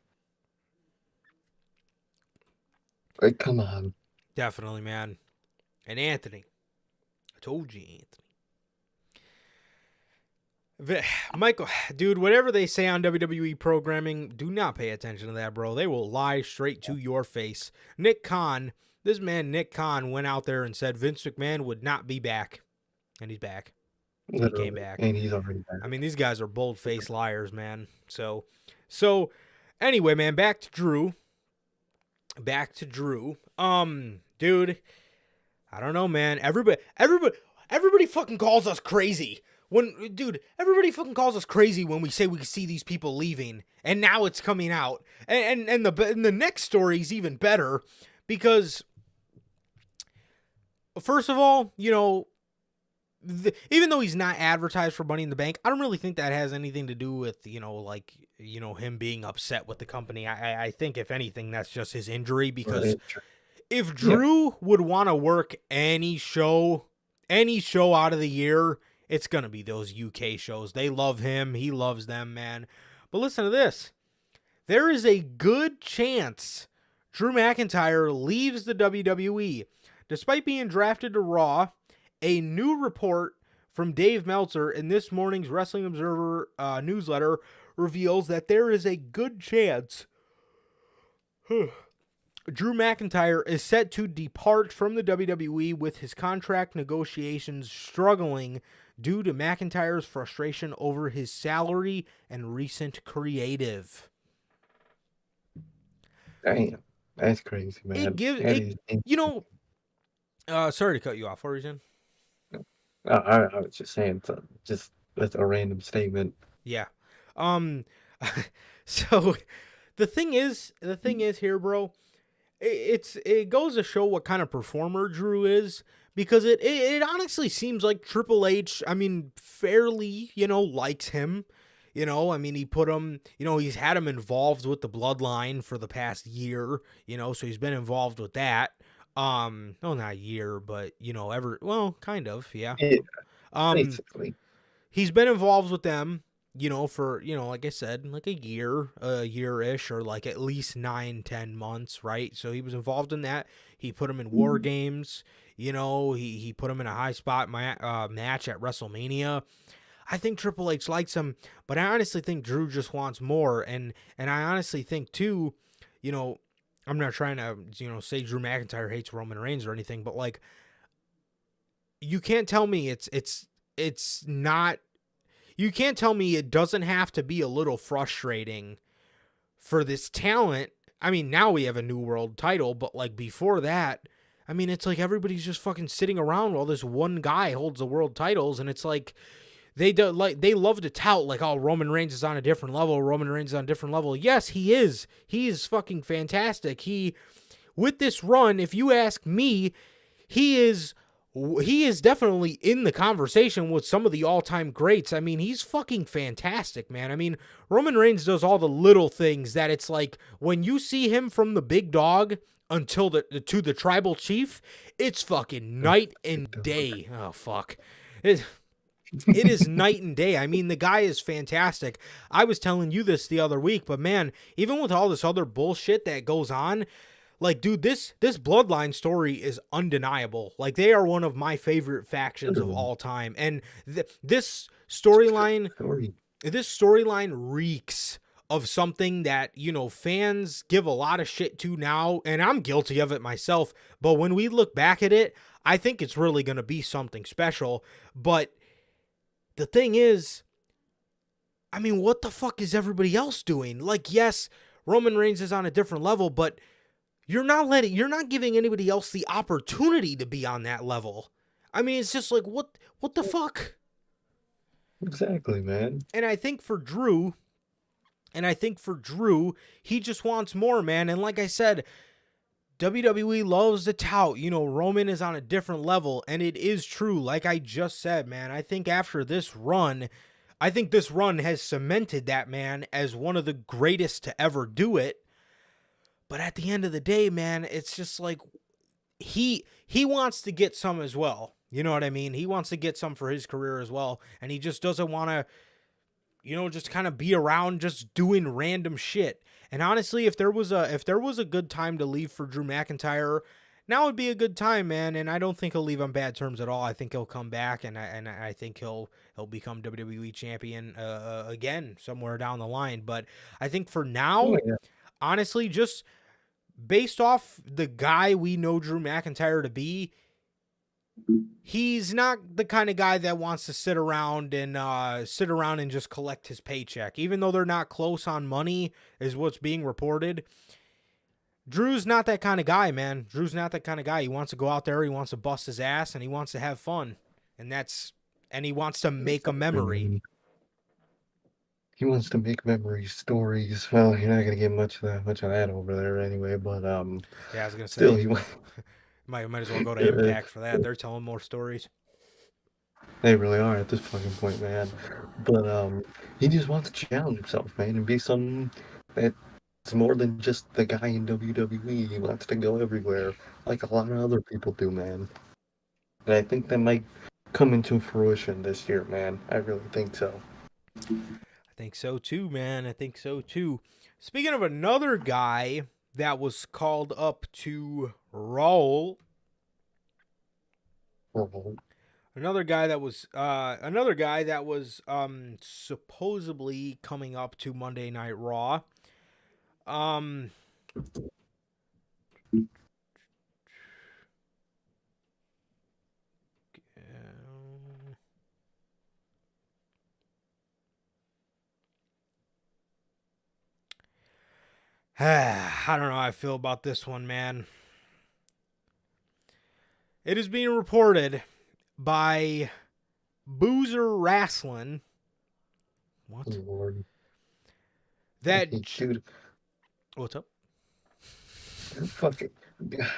Like, come on. Definitely, man. And Anthony. I told you, Anthony. Michael, dude, whatever they say on WWE programming, do not pay attention to that, bro. They will lie straight to your face. Nick Khan went out there and said Vince McMahon would not be back. And he's back. Literally. He came back. And he's already back. I mean, these guys are bold-faced liars, man. So anyway, man, back to Drew. Dude, I don't know, man. Everybody fucking calls us crazy. Everybody fucking calls us crazy when we say we can see these people leaving, and now it's coming out. And the next story is even better, because first of all, even though he's not advertised for Money in the Bank, I don't really think that has anything to do with, him being upset with the company. I think, if anything, that's just his injury, because Right. if Yeah. Drew would want to work any show out of the year, it's going to be those UK shows. They love him. He loves them, man. But listen to this. There is a good chance Drew McIntyre leaves the WWE. Despite being drafted to Raw, a new report from Dave Meltzer in this morning's Wrestling Observer newsletter reveals that there is a good chance Drew McIntyre is set to depart from the WWE, with his contract negotiations struggling due to McIntyre's frustration over his salary and recent creative. Damn. That's crazy, man. It gives That it, is sorry to cut you off. What were you saying? I was just saying, just that's a random statement. Yeah. Um. So the thing is here, bro. It goes to show what kind of performer Drew is, because it honestly seems like Triple H, I mean, fairly, likes him. He put him, he's had him involved with the Bloodline for the past year, so he's been involved with that. No, not a year, but kind of, yeah. Yeah, Um, basically. he's been involved with them, for, like I said, like a year-ish, or like at least 9-10 months, right? So he was involved in that. He put him in War Games, he put him in a high spot match at WrestleMania. I think Triple H likes him, but I honestly think Drew just wants more, and I honestly think too, I'm not trying to, say Drew McIntyre hates Roman Reigns or anything, but like, you can't tell me it's not. You can't tell me it doesn't have to be a little frustrating for this talent. I mean, now we have a new world title, but like before that, I mean, it's like everybody's just fucking sitting around while this one guy holds the world titles, and it's like they love to tout like, oh, Roman Reigns is on a different level. Roman Reigns is on a different level. Yes, he is. He is fucking fantastic. With this run, if you ask me, he is definitely in the conversation with some of the all-time greats. I mean, he's fucking fantastic, man. I mean, Roman Reigns does all the little things that it's like when you see him from the big dog until to the tribal chief, it's fucking night and day. Oh, fuck. It is night and day. I mean, the guy is fantastic. I was telling you this the other week, but man, even with all this other bullshit that goes on, like, dude, this Bloodline story is undeniable. Like, they are one of my favorite factions of all time. And this storyline reeks of something that, fans give a lot of shit to now, and I'm guilty of it myself. But when we look back at it, I think it's really going to be something special. But the thing is, I mean, what the fuck is everybody else doing? Like, yes, Roman Reigns is on a different level, but you're not giving anybody else the opportunity to be on that level. I mean, it's just like, what the fuck? Exactly, man. And I think for Drew, he just wants more, man. And like I said, WWE loves to tout, Roman is on a different level, and it is true. Like I just said, man, I think after this run, has cemented that man as one of the greatest to ever do it. But at the end of the day, man, it's just like he wants to get some as well. You know what I mean? He wants to get some for his career as well, and he just doesn't want to, just kind of be around just doing random shit. And honestly, if there was a good time to leave for Drew McIntyre, now would be a good time, man. And I don't think he'll leave on bad terms at all. I think he'll come back, and I think he'll become WWE champion again somewhere down the line. But I think for now, honestly, just based off the guy we know Drew McIntyre to be, he's not the kind of guy that wants to sit around and just collect his paycheck. Even though they're not close on money, is what's being reported. Drew's not that kind of guy, man. Drew's not that kind of guy. He wants to go out there, he wants to bust his ass, and he wants to have fun. And he wants to make a memory. He wants to make memories, stories. Well, you're not gonna get much of that over there anyway. But yeah, I was gonna still, say, might as well go to Impact for that. They're telling more stories. They really are at this fucking point, man. But he just wants to challenge himself, man, and be something that's more than just the guy in WWE. He wants to go everywhere, like a lot of other people do, man. And I think that might come into fruition this year, man. I really think so. I think so too, man. I think so too. Speaking of another guy that was called up to Raw, Oh, another guy that was supposedly coming up to Monday Night Raw. Um I don't know how I feel about this one, man. It is being reported by Boozer Wrestling. What? Lord. That Dude, what's up? fucking,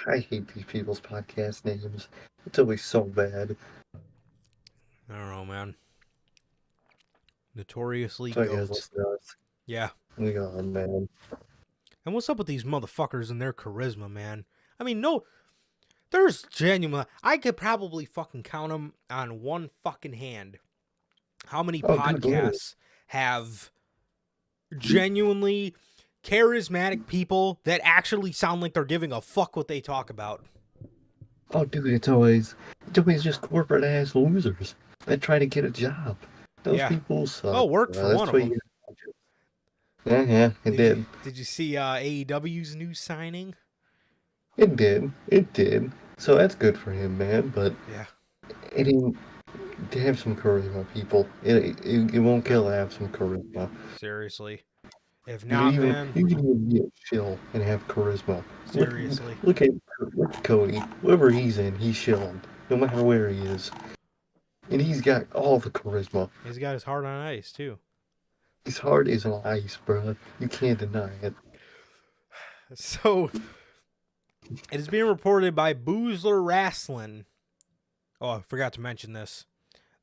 I hate these people's podcast names. It's always so bad. I don't know, man. Notoriously So I guess goats. listen to us. Yeah. Oh, man. And what's up with these motherfuckers and their charisma, man? I mean, no, there's genuine. I could probably fucking count them on one fucking hand. How many Oh, good lord. podcasts have genuinely charismatic people that actually sound like they're giving a fuck what they talk about? Oh, dude, it's always just corporate ass losers that try to get a job. Those Yeah. people suck. Oh, worked for That's one of what them. you. Yeah, it did. Did you see AEW's new signing? It did. It did. So that's good for him, man. But Yeah. it didn't. To have some charisma, people. It won't kill to have some charisma. Seriously. If You can not, even man, be a shill and have charisma. seriously. Look at Cody. Whoever he's in, he's shilling, no matter where he is, and he's got all the charisma. He's got his heart on ice, too. His heart is on ice, bro. You can't deny it. So, it is being reported by Boozler Wrestling. Oh, I forgot to mention this.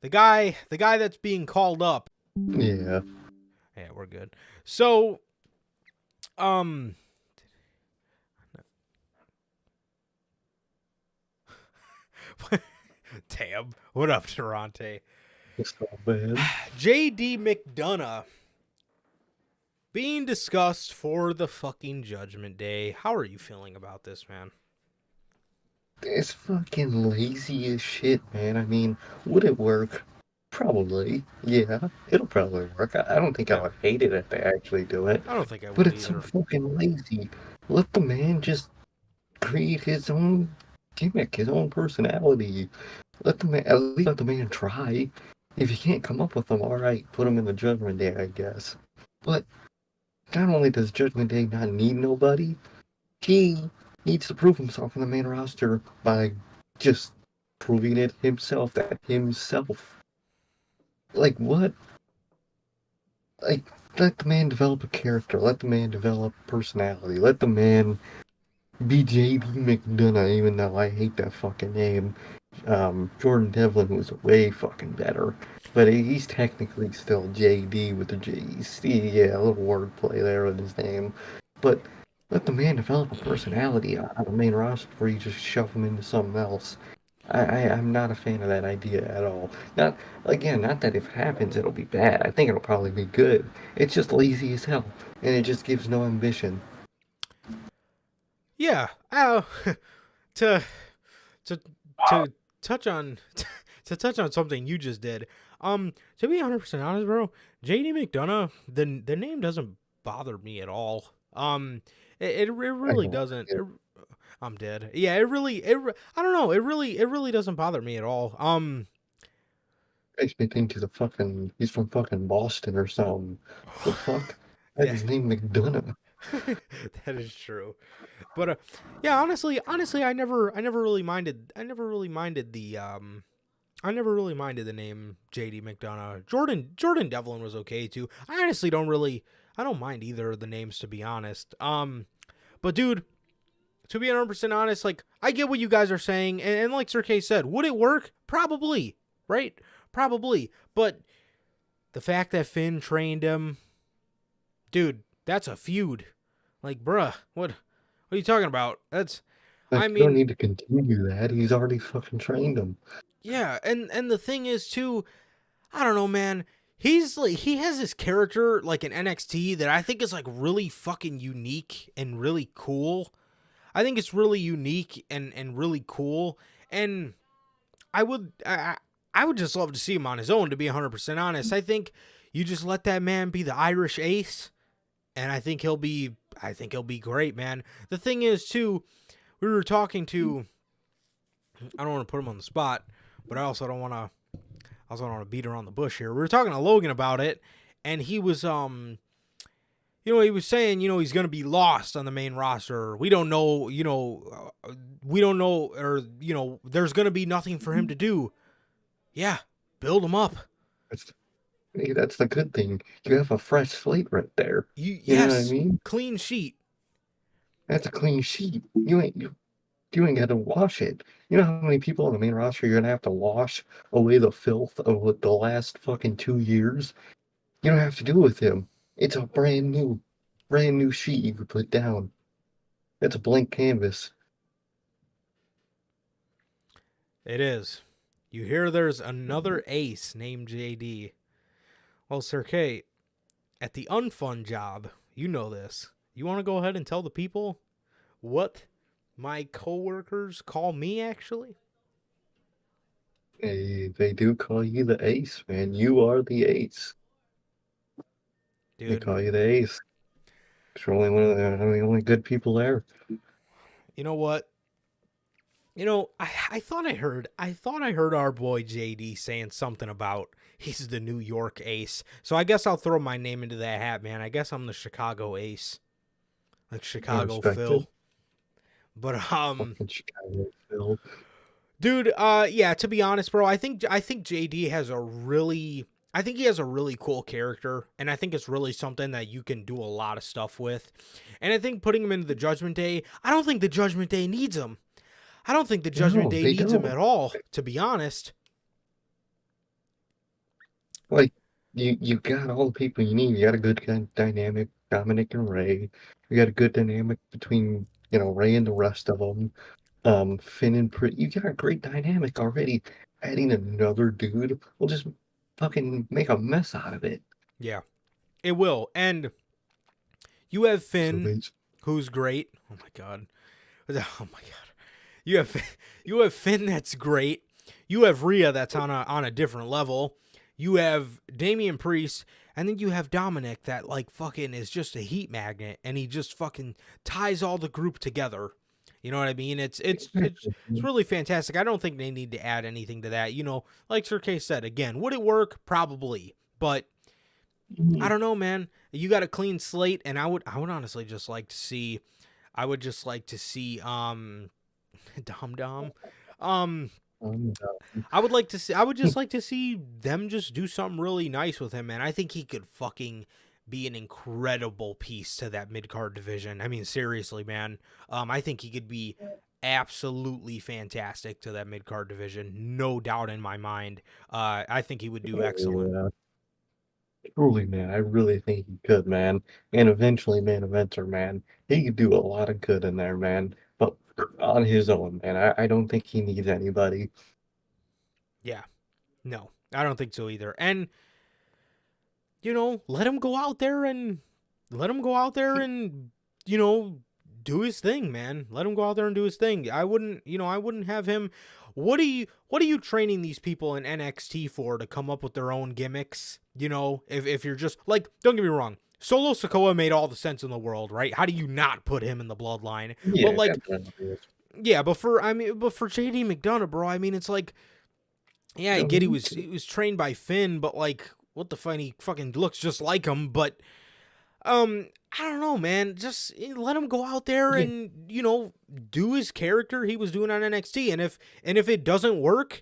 The guy that's being called up. Yeah. Yeah, we're good. So, damn. What up, Durante? It's not bad. JD McDonough being discussed for the fucking Judgment Day. How are you feeling about this, man? It's fucking lazy as shit, man. I mean, would it work? Probably. Yeah, it'll probably work. I don't think I would hate it if they actually do it. I don't think I But would it's either. so fucking lazy. Let the man just create his own gimmick, his own personality. Let the man at least let the man try. If you can't come up with them, all right, put him in the Judgment Day, I guess. But not only does Judgment Day not need nobody, he needs to prove himself on the main roster by just proving it himself. That himself. Like what? Like let the man develop a character. Let the man develop personality. Let the man be JD McDonough, even though I hate that fucking name. Jordan Devlin was way fucking better, but he's technically still JD with the JC. Yeah, a little wordplay there with his name, but let the man develop a personality on the main roster before you just shove him into something else. I'm not a fan of that idea at all. Not that if it happens it'll be bad. I think it'll probably be good. It's just lazy as hell, and it just gives no ambition. Yeah. To to to touch on to touch on something you just did. To be 100% honest, bro, JD McDonough, the name doesn't bother me at all. It really doesn't. I'm dead. Yeah, I don't know. It really doesn't bother me at all. Makes me think he's from fucking Boston or something. The fuck? That's Yeah. his name McDonough. That is true. But yeah, honestly, I never really minded. I never really minded the name JD McDonough. Jordan Devlin was okay too. I honestly I don't mind either of the names, to be honest. But dude, to be 100% honest, like I get what you guys are saying, and like Sir K said, would it work? Probably, right? Probably. But the fact that Finn trained him, dude, that's a feud. Like, bruh, what are you talking about? That's, Like, I you don't mean, need to continue that. He's already fucking trained him. yeah, and the thing is too, I don't know, man. He's like he has this character like in NXT that I think is like really fucking unique and really cool. I think it's really unique and really cool. And I would I would just love to see him on his own, to be 100% honest. I think you just let that man be the Irish ace, and I think he'll be great, man. The thing is too, we were talking to, I don't want to put him on the spot, but I also don't want to beat around the bush here. We were talking to Logan about it, and he was he was saying, he's going to be lost on the main roster. We don't know, we don't know, or, there's going to be nothing for him to do. Yeah, build him up. That's the good thing. You have a fresh slate right there. You know what I Yes, mean? clean sheet. That's a clean sheet. You ain't got to wash it. You know how many people on the main roster you're gonna have to wash away the filth of what the last fucking 2 years? You don't have to do it with him. It's a brand new sheet you could put down. It's a blank canvas. It is. You hear there's another ace named JD. Well, Sir K, at the unfun job, you know this. You want to go ahead and tell the people what my coworkers call me, actually? They do call you the ace, man. You are the ace. They Dude, call you the ace. You're only one of the only good people there. you know what? I thought I heard our boy JD saying something about he's the New York ace. So I guess I'll throw my name into that hat, man. I guess I'm the Chicago ace. Like Chicago Phil. It. But Fucking Chicago Phil. dude, yeah, to be honest, bro, I think JD has a really cool character, and I think it's really something that you can do a lot of stuff with. And I think putting him into the Judgment Day, I don't think the Judgment Day needs him. I don't think the Judgment Day needs him at all, to be honest. Like, you got all the people you need. You got a good kind of dynamic, Dominic and Ray. You got a good dynamic between, Ray and the rest of them. Finn and Pritt. You got a great dynamic already. Adding another dude will just fucking make a mess out of it. Yeah, it will. And you have Finn, who's great. Oh my god. Oh my god. You have Finn that's great. You have Rhea that's on a different level. You have Damian Priest, and then you have Dominic that like fucking is just a heat magnet, and he just fucking ties all the group together. You know what I mean? It's really fantastic. I don't think they need to add anything to that. Like Sir K said, again, would it work? Probably, but I don't know, man. You got a clean slate, and I would honestly just like to see. I would just like to see Dom. I would just like to see them just do something really nice with him, man. I think he could fucking be an incredible piece to that mid-card division. I mean, seriously, man. I think he could be absolutely fantastic to that mid-card division. No doubt in my mind. I think he would do excellent. Yeah. Truly, man. I really think he could, man. And eventually, main eventer, man. He could do a lot of good in there, man. But on his own, man. I don't think he needs anybody. Yeah. No, I don't think so either. And, let him go out there and, do his thing, man. Let him go out there and do his thing. I wouldn't have him. What are you training these people in NXT for, to come up with their own gimmicks? If you're just like, don't get me wrong, Solo Sikoa made all the sense in the world, right? How do you not put him in the bloodline? Yeah, but like, definitely. yeah, but for JD McDonough, bro, I mean, it's like, yeah, I get he was trained by Finn, but like, what the fuck, he fucking looks just like him. But I don't know, man. Just let him go out there and do his character he was doing on NXT, and if it doesn't work,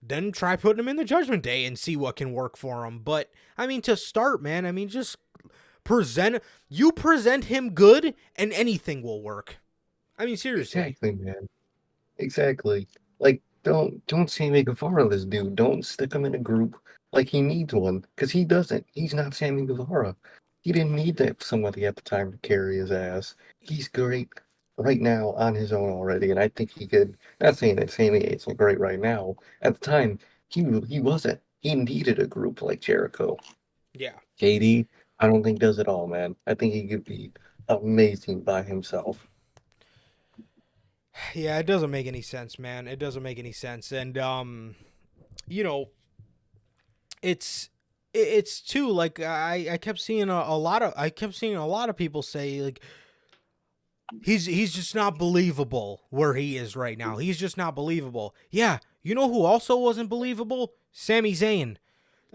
then try putting him in the Judgment Day and see what can work for him. But I mean, to start, man, I mean, just present him good, and anything will work. I mean, seriously. Exactly, man. Exactly. Like, Don't Sammy Guevara this dude. Don't stick him in a group like he needs one, because he doesn't. He's not Sammy Guevara. He didn't need that somebody at the time to carry his ass. He's great right now on his own already, and I think he could. Not saying that Sammy ain't so great right now. At the time, he wasn't. He needed a group like Jericho. Yeah. KD, I don't think does it all, man. I think he could be amazing by himself. Yeah, it doesn't make any sense, man. It doesn't make any sense. And you know, it's too like I kept seeing a lot of people say like he's just not believable where he is right now. He's just not believable. Yeah, you know who also wasn't believable? Sami Zayn.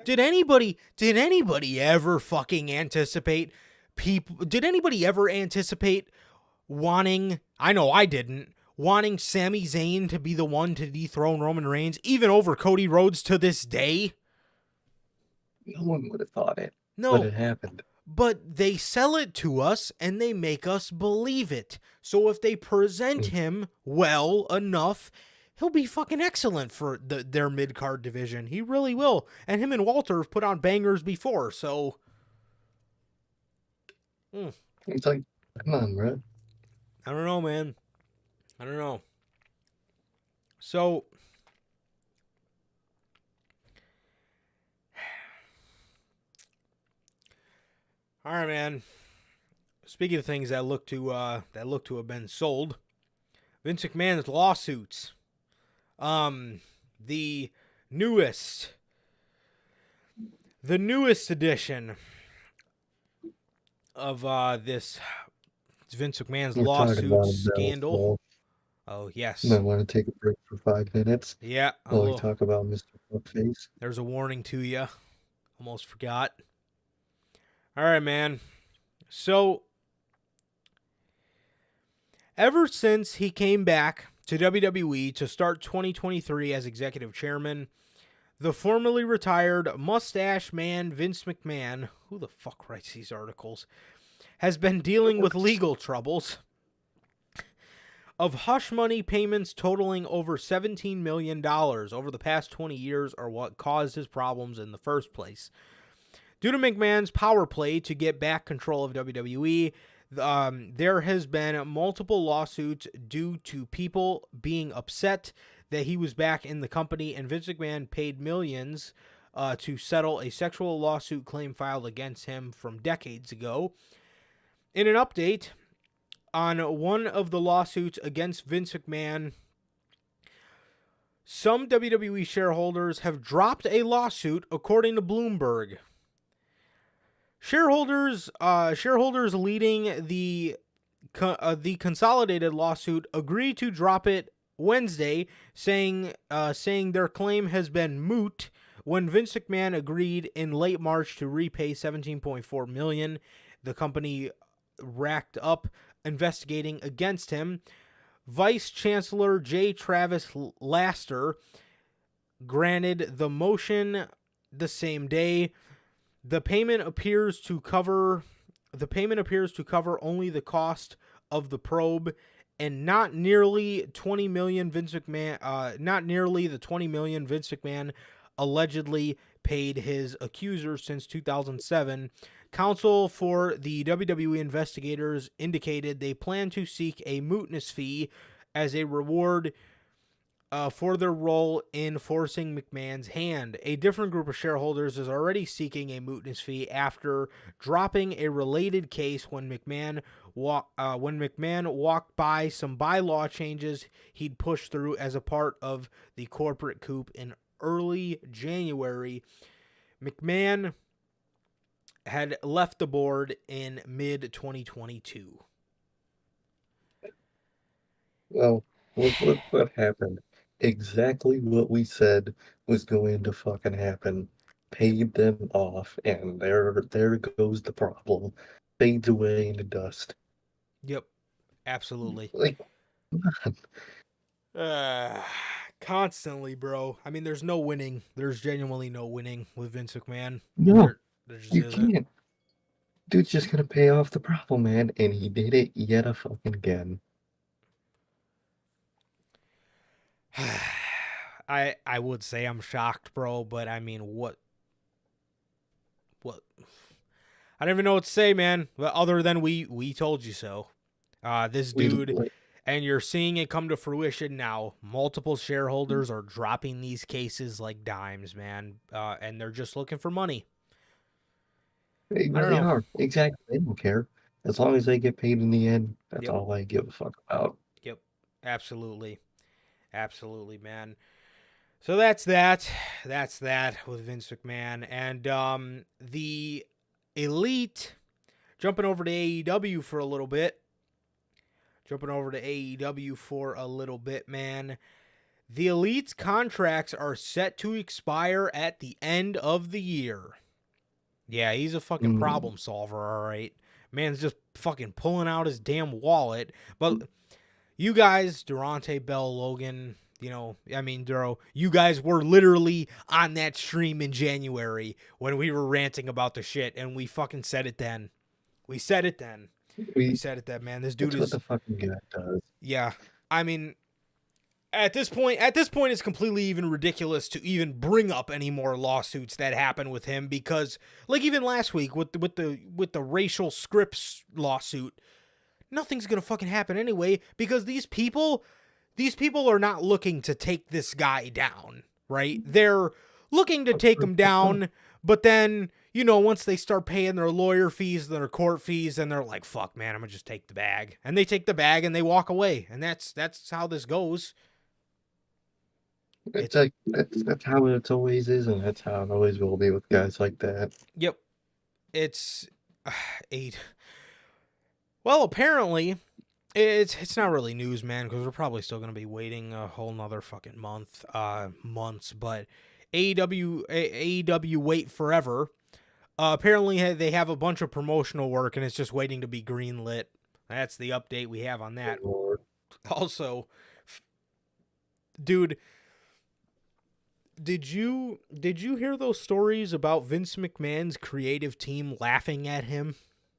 Did anybody ever fucking anticipate people? Did anybody ever anticipate wanting? I know I didn't. Wanting Sami Zayn to be the one to dethrone Roman Reigns, even over Cody Rhodes to this day? No one would have thought it, but No. it happened. But they sell it to us and they make us believe it. So if they present him well enough, he'll be fucking excellent for their mid-card division. He really will. And him and Walter have put on bangers before, so... It's like, come on, bro. I don't know, man. I don't know. So... All right, man. Speaking of things that look to have been sold, Vince McMahon's lawsuits. The newest edition of this Vince McMahon's We're talking lawsuit about him now, scandal. so Oh yes. you might want to take a break for 5 minutes Yeah. while we talk about Mr. Fuckface. There's a warning to you. Almost forgot. All right, man. So, ever since he came back to WWE to start 2023 as executive chairman, the formerly retired mustache man Vince McMahon, who the fuck writes these articles, has been dealing with legal troubles of hush money payments totaling over $17 million over the past 20 years are what caused his problems in the first place. Due to McMahon's power play to get back control of WWE, there has been multiple lawsuits due to people being upset that he was back in the company, and Vince McMahon paid millions to settle a sexual lawsuit claim filed against him from decades ago. In an update on one of the lawsuits against Vince McMahon, some WWE shareholders have dropped a lawsuit, according to Bloomberg. Shareholders leading the consolidated lawsuit agreed to drop it Wednesday, saying their claim has been moot when Vince McMahon agreed in late March to repay $17.4 million the company racked up investigating against him. Vice Chancellor J. Travis Laster granted the motion the same day. The payment appears to cover only the cost of the probe and not nearly the 20 million Vince McMahon allegedly paid his accusers since 2007. Counsel for the WWE investigators indicated they plan to seek a mootness fee as a reward for their role in forcing McMahon's hand. A different group of shareholders is already seeking a mootness fee after dropping a related case when McMahon walked by some bylaw changes he'd pushed through as a part of the corporate coup in early January. McMahon had left the board in mid-2022. Well, look what happened. Exactly what we said was going to fucking happen. Paid them off, and there goes the problem. Fades away into dust. Yep, absolutely. Like, come on. Constantly, bro. I mean, there's no winning. There's genuinely no winning with Vince McMahon. No, There just you isn't. can't. Dude's just gonna pay off the problem, man, and he did it yet a fucking again. I would say I'm shocked, bro, but I mean, what? I don't even know what to say, man. Other than we told you so. This We dude, like, and you're seeing it come to fruition now. Multiple shareholders are dropping these cases like dimes, man, and they're just looking for money. they I don't really know. are. Exactly. They don't care. As long as they get paid in the end, that's Yep, all I give a fuck about. yep, absolutely, absolutely, man. So that's that. That's that with Vince McMahon and the Elite. Jumping over to AEW for a little bit. Jumping over to AEW for a little bit, man. The Elite's contracts are set to expire at the end of the year. Yeah, he's a fucking Mm. problem solver, all right. Man's just fucking pulling out his damn wallet. But you guys, Durante, Bell, Logan, I mean, Duro, you guys were literally on that stream in January when we were ranting about the shit, and we fucking said it then. We said it then. We We said it then, man. This dude That's what is, the fucking guy does. yeah. I mean, at this point, it's completely even ridiculous to even bring up any more lawsuits that happen with him because, like, even last week with the racial scripts lawsuit, nothing's gonna fucking happen anyway because these people are not looking to take this guy down, right? They're looking to take him down, but then, once they start paying their lawyer fees, their court fees, and they're like, fuck, man, I'm gonna just take the bag. And they take the bag and they walk away. And that's how this goes. It's It's like that's how it always is, and that's how it always will be with guys like that. Yep. It's eight. Well, apparently it's not really news, man, because we're probably still gonna be waiting a whole nother fucking months. But AEW wait forever. Apparently they have a bunch of promotional work and it's just waiting to be greenlit. That's the update we have on that. Lord. Also, dude, did you hear those stories about Vince McMahon's creative team laughing at him,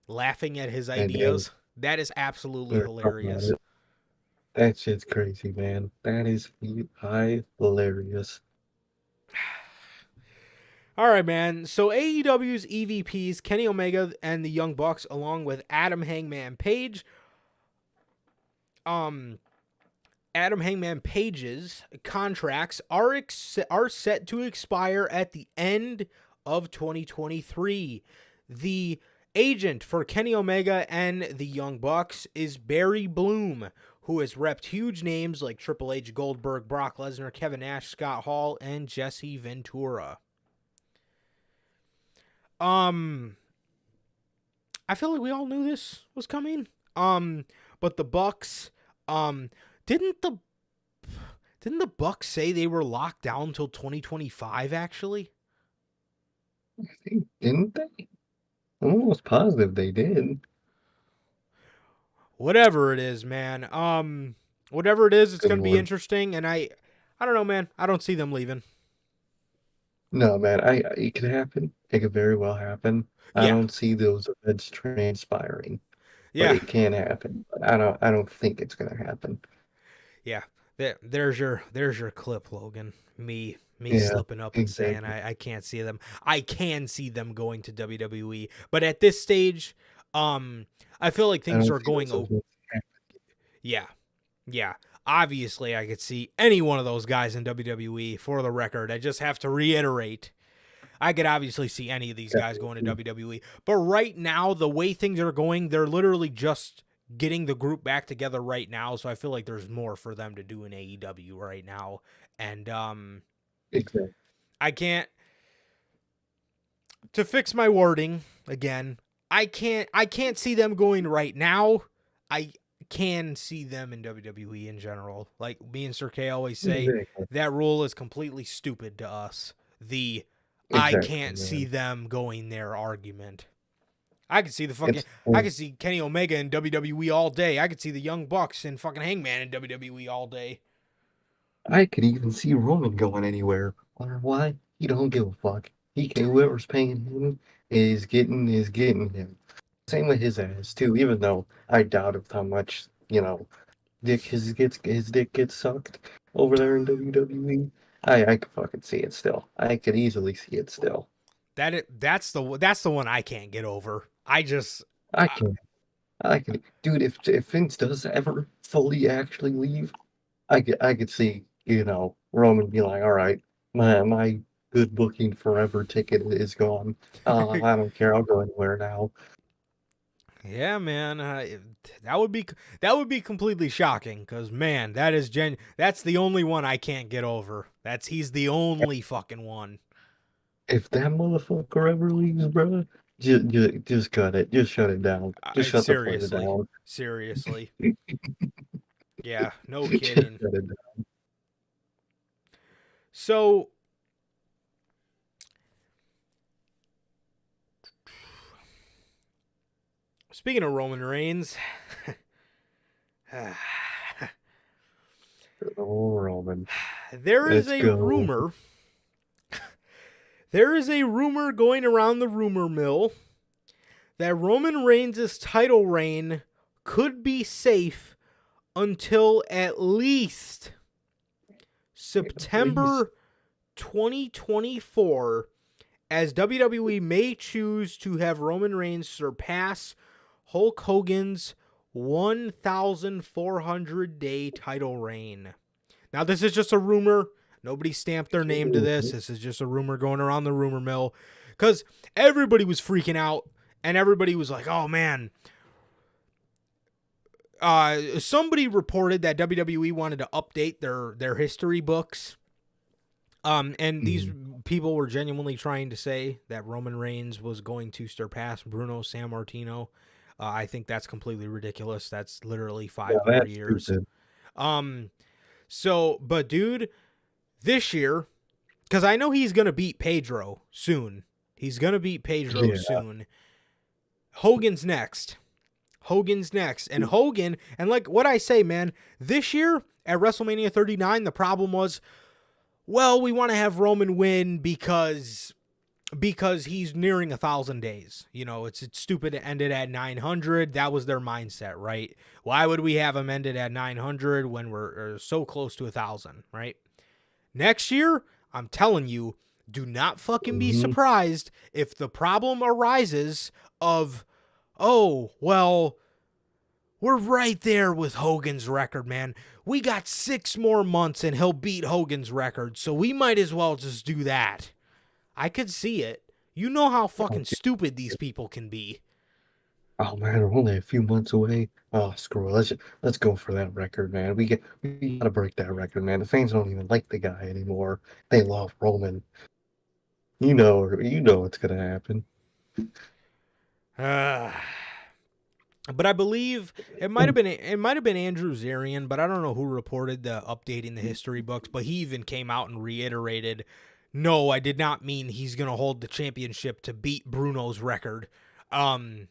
laughing at his And ideas? That is absolutely we were talking about hilarious. it. That shit's crazy, man. That is hilarious. All right, man. So AEW's EVPs Kenny Omega and the Young Bucks, along with Adam Hangman Page, Adam Hangman Page's contracts are set to expire at the end of 2023. The agent for Kenny Omega and the Young Bucks is Barry Bloom, who has repped huge names like Triple H, Goldberg, Brock Lesnar, Kevin Nash, Scott Hall, and Jesse Ventura. I feel like we all knew this was coming. But the Bucks, didn't the didn't the Bucks say they were locked down till 2025 actually? Didn't they? I'm almost positive they did. Whatever it is, man. Whatever it is, it's Good going to be Lord. interesting and I don't know, man. I don't see them leaving. No, man, it could happen. It could very well happen. I Yeah. don't see those events transpiring, but Yeah. it can happen. But I don't think it's gonna happen. Yeah. There's your clip, Logan. Me Yeah, slipping up and saying exactly. I can't see them. I can see them going to WWE, but at this stage, I feel like I things don't are see going. those events happening. Yeah, yeah. Obviously, I could see any one of those guys in WWE. For the record, I just have to reiterate, I could obviously see any of these guys going to Definitely. WWE. But right now, the way things are going, they're literally just getting the group back together right now. So I feel like there's more for them to do in AEW right now. And Exactly. I can't to fix my wording again. I can't see them going right now. I can see them in WWE in general. Like me and Sir K always say, Exactly. that rule is completely stupid to us. The I Exactly, can't see man. them going there argument. I could see It's I could see Kenny Omega in WWE all day. I could see the Young Bucks and fucking Hangman in WWE all day. I could even see Roman going anywhere. Wonder why? He don't give a fuck. Whoever's paying him is getting him. Same with his ass too. Even though I doubt of how much dick his dick gets sucked over there in WWE. I could fucking see it still. I could easily see it still. That's the one I can't get over. I just I I, can, I can, dude. If Vince does ever fully actually leave, I could see, Roman be like, all right, my good booking forever ticket is gone. I don't care. I'll go anywhere now. yeah, man, that would be completely shocking because man, that's the only one I can't get over. He's the only fucking one. If that motherfucker ever leaves, bro, just cut it. Just shut it down. Just shut the flavor Seriously, down. seriously, yeah, no Just kidding. shut it down. So speaking of Roman Reigns, Oh, Roman, there is let's a go. rumor. There is a rumor going around the rumor mill that Roman Reigns' title reign could be safe until at least Please. September 2024, as WWE may choose to have Roman Reigns surpass Hulk Hogan's 1,400 day title reign. Now, this is just a rumor. Nobody stamped their name to this. This is just a rumor going around the rumor mill because everybody was freaking out and everybody was like, oh man. Somebody reported that WWE wanted to update their history books. And these people were genuinely trying to say that Roman Reigns was going to surpass Bruno Sammartino. I think that's completely ridiculous. That's literally Yeah, 5 more that's years. stupid. So, but dude, this year, because I know he's gonna beat Pedro soon. He's gonna beat Pedro Yeah. soon. Hogan's next. Hogan's next. And Hogan, and like what I say, man, this year at WrestleMania 39, the problem was, well, we want to have Roman win because he's nearing 1,000 days. You know, it's stupid to end it at 900. That was their mindset, right? Why would we have him ended at 900 when we're so close to 1,000, right? Next year, I'm telling you, do not fucking be Hmm. surprised if the problem arises of, oh, well, we're right there with Hogan's record, man. We got 6 more months and he'll beat Hogan's record, so we might as well just do that. I could see it. You know how fucking stupid these people can be. Oh man, we're only a few months away. Oh, screw it. Let's go for that record, man. We gotta break that record, man. The fans don't even like the guy anymore. They love Roman. You know what's gonna happen. Uh, but I believe it might have been Andrew Zarian, but I don't know who reported the updating the history books. But he even came out and reiterated, "No, I did not mean he's gonna hold the championship to beat Bruno's record."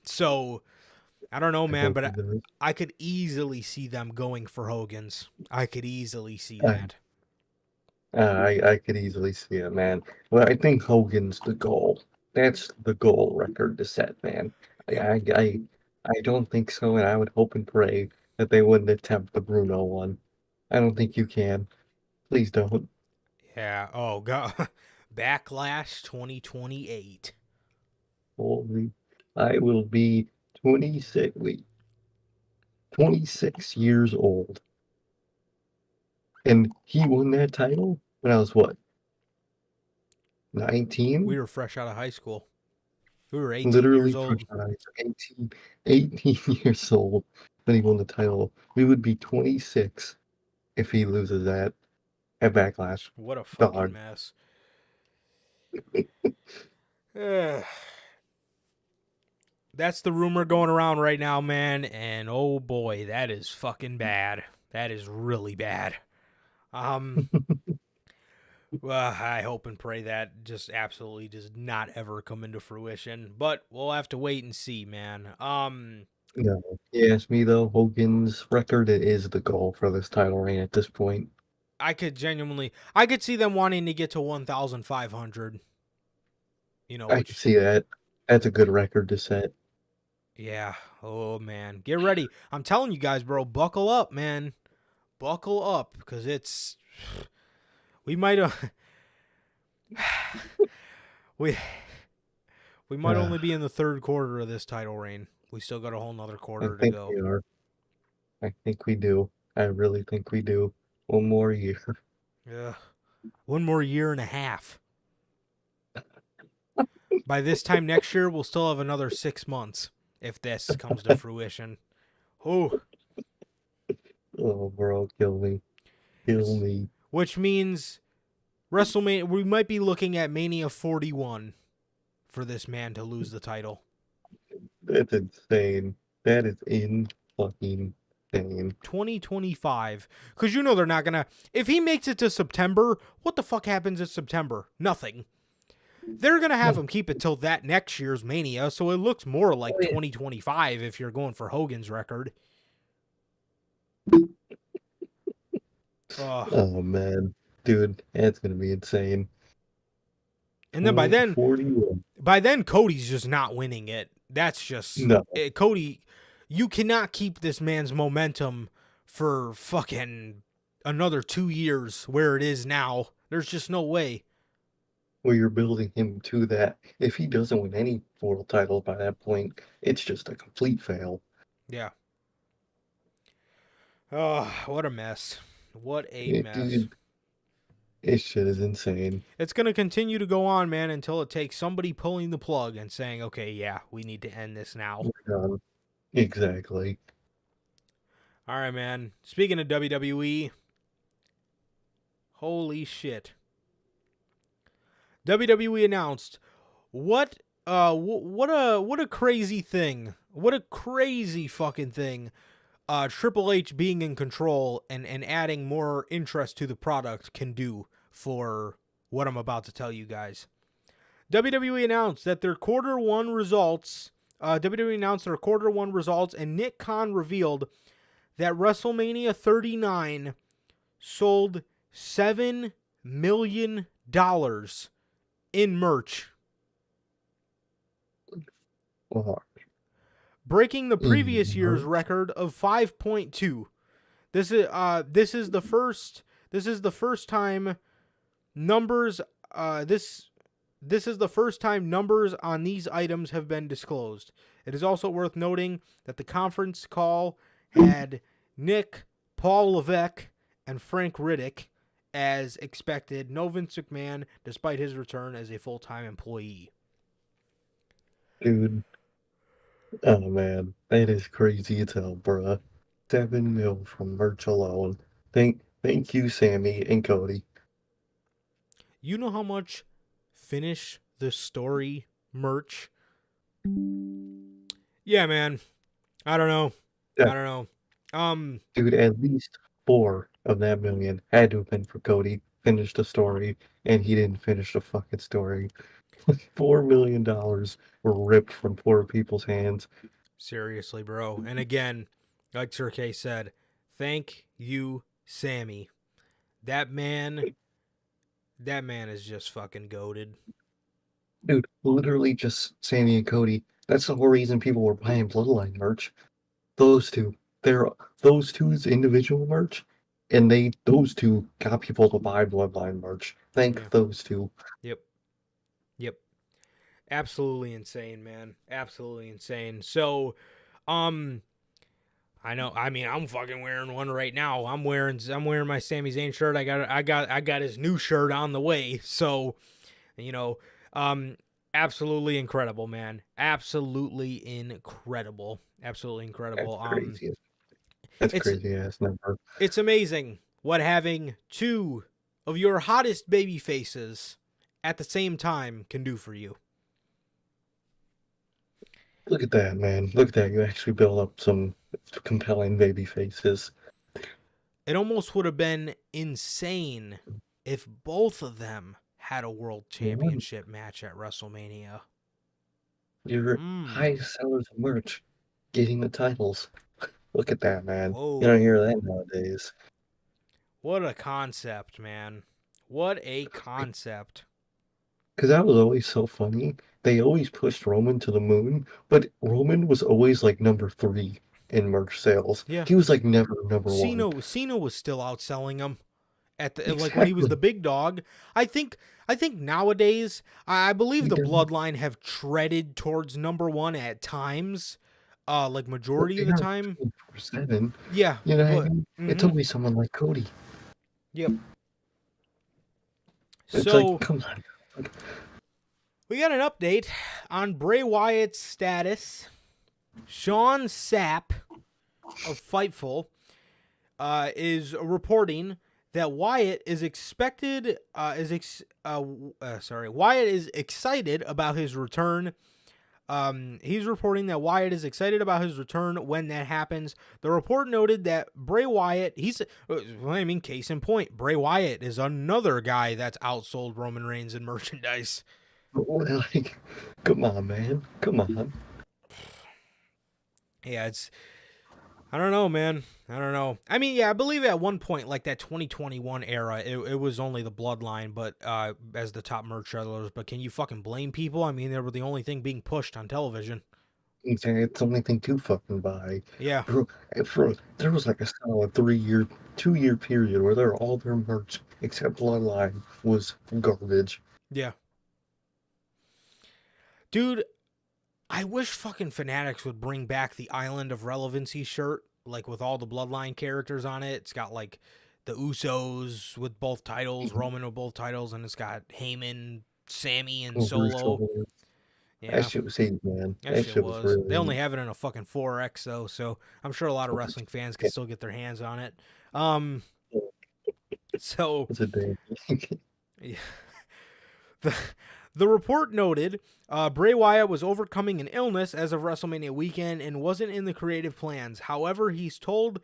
So I don't know, I man, hope but he does. I could easily see them going for Hogan's. I could easily see I, that. I could easily see it, man. Well, I think Hogan's the goal. That's the goal record to set, man. I Yep. I I, I don't think so, and I would hope and pray that they wouldn't attempt the Bruno one. I don't think you can. Please don't. Yeah. Oh god. Backlash 2028. Holy, I will be 26. Wait, 26 years old. And he won that title when I was what, We 19? were fresh out of high school. We were 18 years Literally fresh old. out of high school, 18 years old when he won the title. We would be 26 if he loses that at Backlash. What a fucking Dog. mess. Eh, that's the rumor going around right now, man. And oh boy, that is fucking bad. That is really bad. Um, well, I hope and pray that just absolutely does not ever come into fruition. But we'll have to wait and see, man. No. You ask me though, Hogan's record it is the goal for this title reign at this point. I could see them wanting to get to 1,500. You know, I can which, see that. That's a good record to set. yeah. Oh man, get ready. I'm telling you guys, bro, buckle up, man. Buckle up, because We might we we might Uh, only be in the third quarter of this title reign. We still got a whole nother I quarter to think go. we are. I think we do. I really think we do. One more year. Yeah. One more year and a half. By this time next year, we'll still have another 6 months if this comes to fruition. Oh, Oh, bro, kill me. Kill it's me. which means WrestleMania. We might be looking at Mania 41 for this man to lose the title. That's insane. That is in fucking insane. 2025, because you know they're not gonna. If he makes it to September, what the fuck happens in September? Nothing. They're gonna have him keep it till that next year's Mania, so it looks more like 2025 if you're going for Hogan's record. Oh man, dude, that's gonna be insane. And then by then, 41. Cody's just not winning it. That's just No, Cody. You cannot keep this man's momentum for fucking another 2 years where it is now. There's just no way. where you're building him to that. If he doesn't win any world titles by that point, it's just a complete fail. Yeah. Oh, what a mess. What a mess. Dude, this shit is insane. It's going to continue to go on, man, until it takes somebody pulling the plug and saying, okay, yeah, we need to end this now. Exactly. All right, man. Speaking of WWE, holy shit. WWE announced what a crazy thing. What a crazy fucking thing. Triple H being in control and adding more interest to the product can do for what I'm about to tell you guys. WWE announced that their quarter one results. WWE announced their quarter one results, and Nick Khan revealed that WrestleMania 39 sold $7 million in merch, Wow. breaking the previous year's record of 5.2. This is the first time numbers this is the first time numbers on these items have been disclosed. It is also worth noting that the conference call had Nick, Paul Levesque, and Frank Riddick as expected. No Vince McMahon, despite his return as a full-time employee. Dude. Oh man, that is crazy as hell, bruh. 7 mil from merch alone. Thank you, Sammy and Cody. You know how much Finish the Story merch? Yeah, man. I don't know. Yeah. I don't know. Dude, at least 4 of that million had to have been for Cody. Finish the story, and he didn't finish the fucking story. $4 million were ripped from poor people's hands. Seriously, bro. And again, like Sir K said, thank you, Sammy. That man is just fucking goated. Dude, literally just Sammy and Cody. That's the whole reason people were buying Bloodline merch. Those two. Those two's individual merch, and those two got people to buy Bloodline merch. Thank those two. Yep. Absolutely insane, man. Absolutely insane. So, I know. I mean, I'm fucking wearing one right now. I'm wearing my Sami Zayn shirt. I got his new shirt on the way. So, absolutely incredible, man. Absolutely incredible. Absolutely incredible. That's crazy. That's crazy ass number. It's amazing what having two of your hottest baby faces at the same time can do for you. Look at that, man. Look at that. You actually build up some compelling baby faces. It almost would have been insane if both of them had a world championship match at WrestleMania. Your highest sellers of merch getting the titles. Look at that, man. Whoa. You don't hear that nowadays. What a concept, man. What a concept. Because that was always so funny. They always pushed Roman to the moon, but Roman was always like number 3 in merch sales. Yeah. He was like never number 1. Cena was still outselling him. at the like when he was Exactly. the big dog. I think nowadays I believe He the doesn't. Bloodline have treaded towards number one at times, like But majority they of the aren't time. 24/7. Yeah, You know what I but mean? It's mm-hmm. always someone like Cody. Yep. It's like, So come on. Like, we got an update on Bray Wyatt's status. Sean Sapp of Fightful is reporting that Wyatt is expected Wyatt is excited about his return. He's reporting that Wyatt is excited about his return when that happens. The report noted that Bray Wyatt, case in point, Bray Wyatt is another guy that's outsold Roman Reigns in merchandise. like, come on, man. Come on. Yeah, I don't know, man. I don't know. I mean, yeah, I believe at one point, like that 2021 era, it was only the Bloodline, but as the top merch sellers. But can you fucking blame people? I mean, they were the only thing being pushed on television. It's the only thing to fucking buy. Yeah, Bro, there was like a solid 2-year period where all their merch except Bloodline was garbage. yeah, dude. I wish fucking Fanatics would bring back the Island of Relevancy shirt, like with all the Bloodline characters on it. It's got like the Usos with both titles, Roman with both titles, and it's got Heyman, Sammy, and Over Solo. so that Yeah, shit was heat, man. that That shit shit was was. They only really have it in a fucking 4X though, so I'm sure a lot of wrestling fans can yeah, still get their hands on it. Um, so it's a damn thing. yeah. the the report noted Bray Wyatt was overcoming an illness as of WrestleMania weekend and wasn't in the creative plans. However, he's told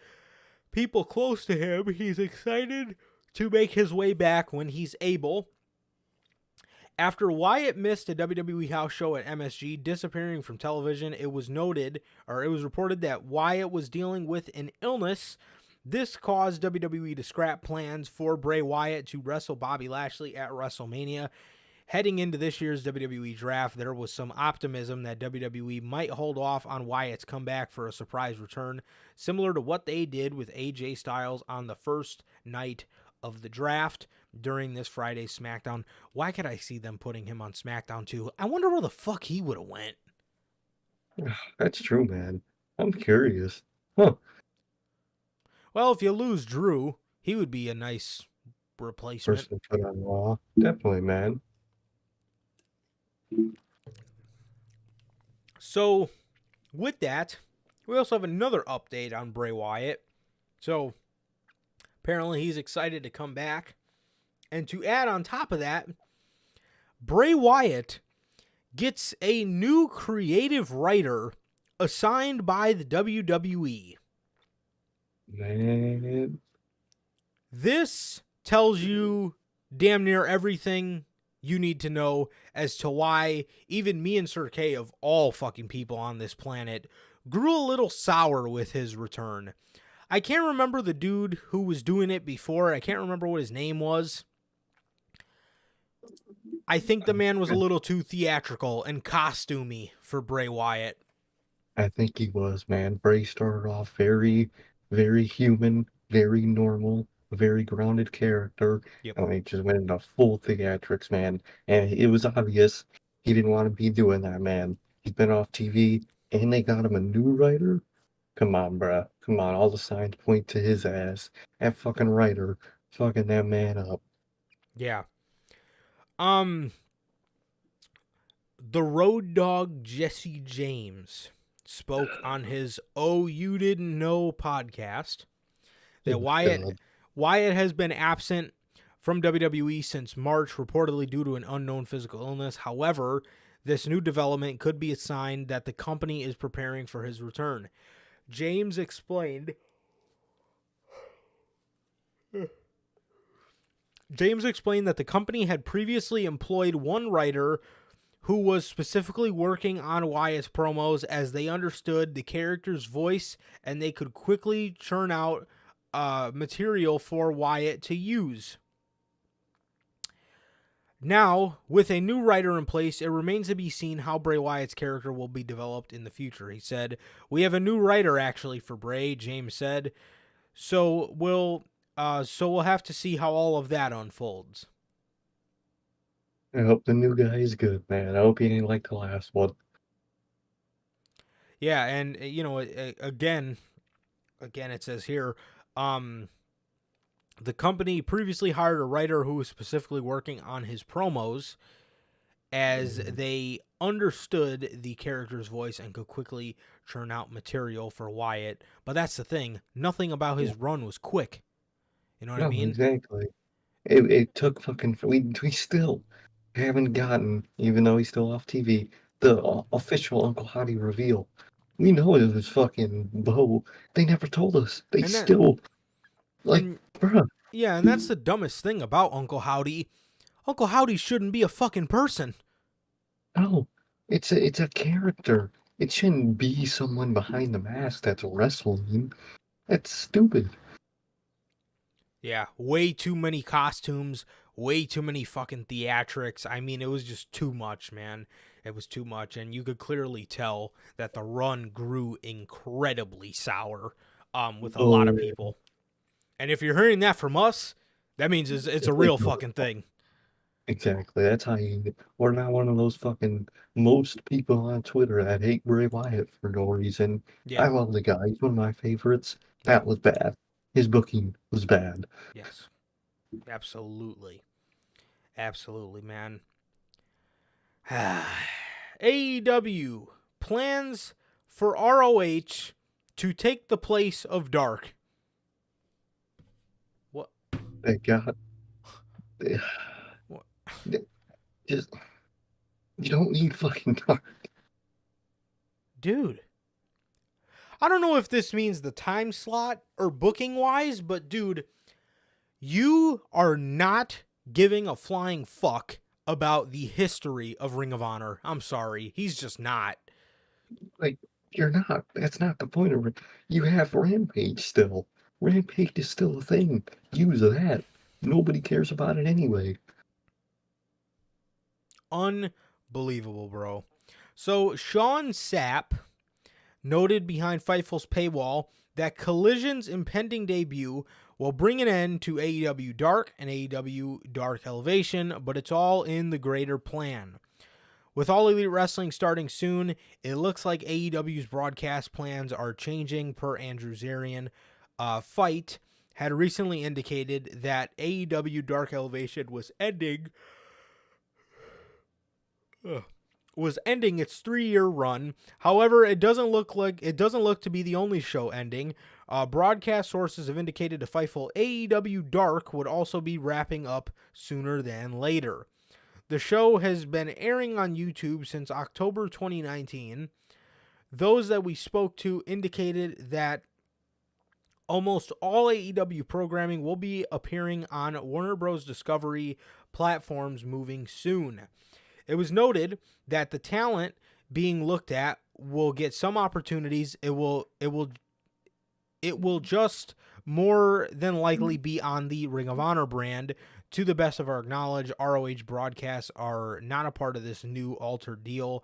people close to him he's excited to make his way back when he's able. After Wyatt missed a WWE house show at MSG, disappearing from television, it was reported that Wyatt was dealing with an illness. This caused WWE to scrap plans for Bray Wyatt to wrestle Bobby Lashley at WrestleMania. Heading into this year's WWE draft, there was some optimism that WWE might hold off on Wyatt's comeback for a surprise return, similar to what they did with AJ Styles on the first night of the draft during this Friday's SmackDown. Why could I see them putting him on SmackDown too? I wonder where the fuck he would have went. That's true, man. I'm curious. Huh. Well, if you lose Drew, he would be a nice replacement. Person to put on Raw. Definitely, man. So, with that, we also have another update on Bray Wyatt. So, apparently he's excited to come back. And to add on top of that, Bray Wyatt gets a new creative writer assigned by the WWE. Man. This tells you damn near everything you need to know as to why even me and Sir K, of all fucking people on this planet, grew a little sour with his return. I can't remember the dude who was doing it before. I can't remember what his name was. I think the man was a little too theatrical and costumey for Bray Wyatt. I think he was, man. Bray started off very, very human, very normal, very grounded character. Yep. And he just went into full theatrics, man. And it was obvious he didn't want to be doing that, man. He's been off TV, and they got him a new writer. Come on, bruh. Come on. All the signs point to his ass. That fucking writer fucking that man up. Yeah. The Road Dogg Jesse James spoke on his "Oh You Didn't Know" podcast that God. Wyatt has been absent from WWE since March, reportedly due to an unknown physical illness. However, this new development could be a sign that the company is preparing for his return. James explained that the company had previously employed one writer who was specifically working on Wyatt's promos as they understood the character's voice and they could quickly churn out material for Wyatt to use. Now, with a new writer in place, it remains to be seen how Bray Wyatt's character will be developed in the future. He said, "We have a new writer actually for Bray," James said. "So we'll So we'll have to see how all of that unfolds. I hope the new guy is good, man. I hope he ain't like the last one. Yeah, and again, it says here, um, the company previously hired a writer who was specifically working on his promos, as they understood the character's voice and could quickly churn out material for Wyatt. But that's the thing, nothing about his run was quick. You know what I No, mean? exactly. It took fucking we still haven't gotten, even though he's still off TV, the official Uncle Hottie reveal. We know it was fucking Bo. They never told us. They And that still like, and bruh. yeah, and that's the dumbest thing about Uncle Howdy. Uncle Howdy shouldn't be a fucking person. No, it's a character. It shouldn't be someone behind the mask that's wrestling. That's stupid. Yeah, way too many costumes, way too many fucking theatrics. I mean, it was just too much, man. It was too much, and you could clearly tell that the run grew incredibly sour with a lot of Oh, people. And if you're hearing that from us, that means it's a definitely real not. fucking thing. Exactly. That's how you. We're not one of those fucking most people on Twitter that hate Bray Wyatt for no reason. Yeah, I love the guy. He's one of my favorites. yeah, That was bad. His booking was bad. yes, absolutely, absolutely, man. AEW plans for ROH to take the place of Dark. What? They got. What? Just you don't need fucking dark. Dude. I don't know if this means the time slot or booking wise, but dude, you are not giving a flying fuck about the history of Ring of Honor. I'm sorry. He's just not. Like you're not. That's not the point of it. You have Rampage still. Rampage is still a thing. Use that. Nobody cares about it anyway. Unbelievable, bro. So, Sean Sapp noted behind Fightful's paywall that Collision's impending debut will bring an end to AEW Dark and AEW Dark Elevation, but it's all in the greater plan. With All Elite Wrestling starting soon, it looks like AEW's broadcast plans are changing per Andrew Zarian. Fight had recently indicated that AEW Dark Elevation was ending its 3-year run. However, it doesn't look to be the only show ending. Broadcast sources have indicated to Fightful AEW Dark would also be wrapping up sooner than later. The show has been airing on YouTube since October 2019. Those that we spoke to indicated that almost all AEW programming will be appearing on Warner Bros. Discovery platforms moving soon. It was noted that the talent being looked at will get some opportunities. It will just more than likely be on the Ring of Honor brand. To the best of our knowledge, ROH broadcasts are not a part of this new altered deal.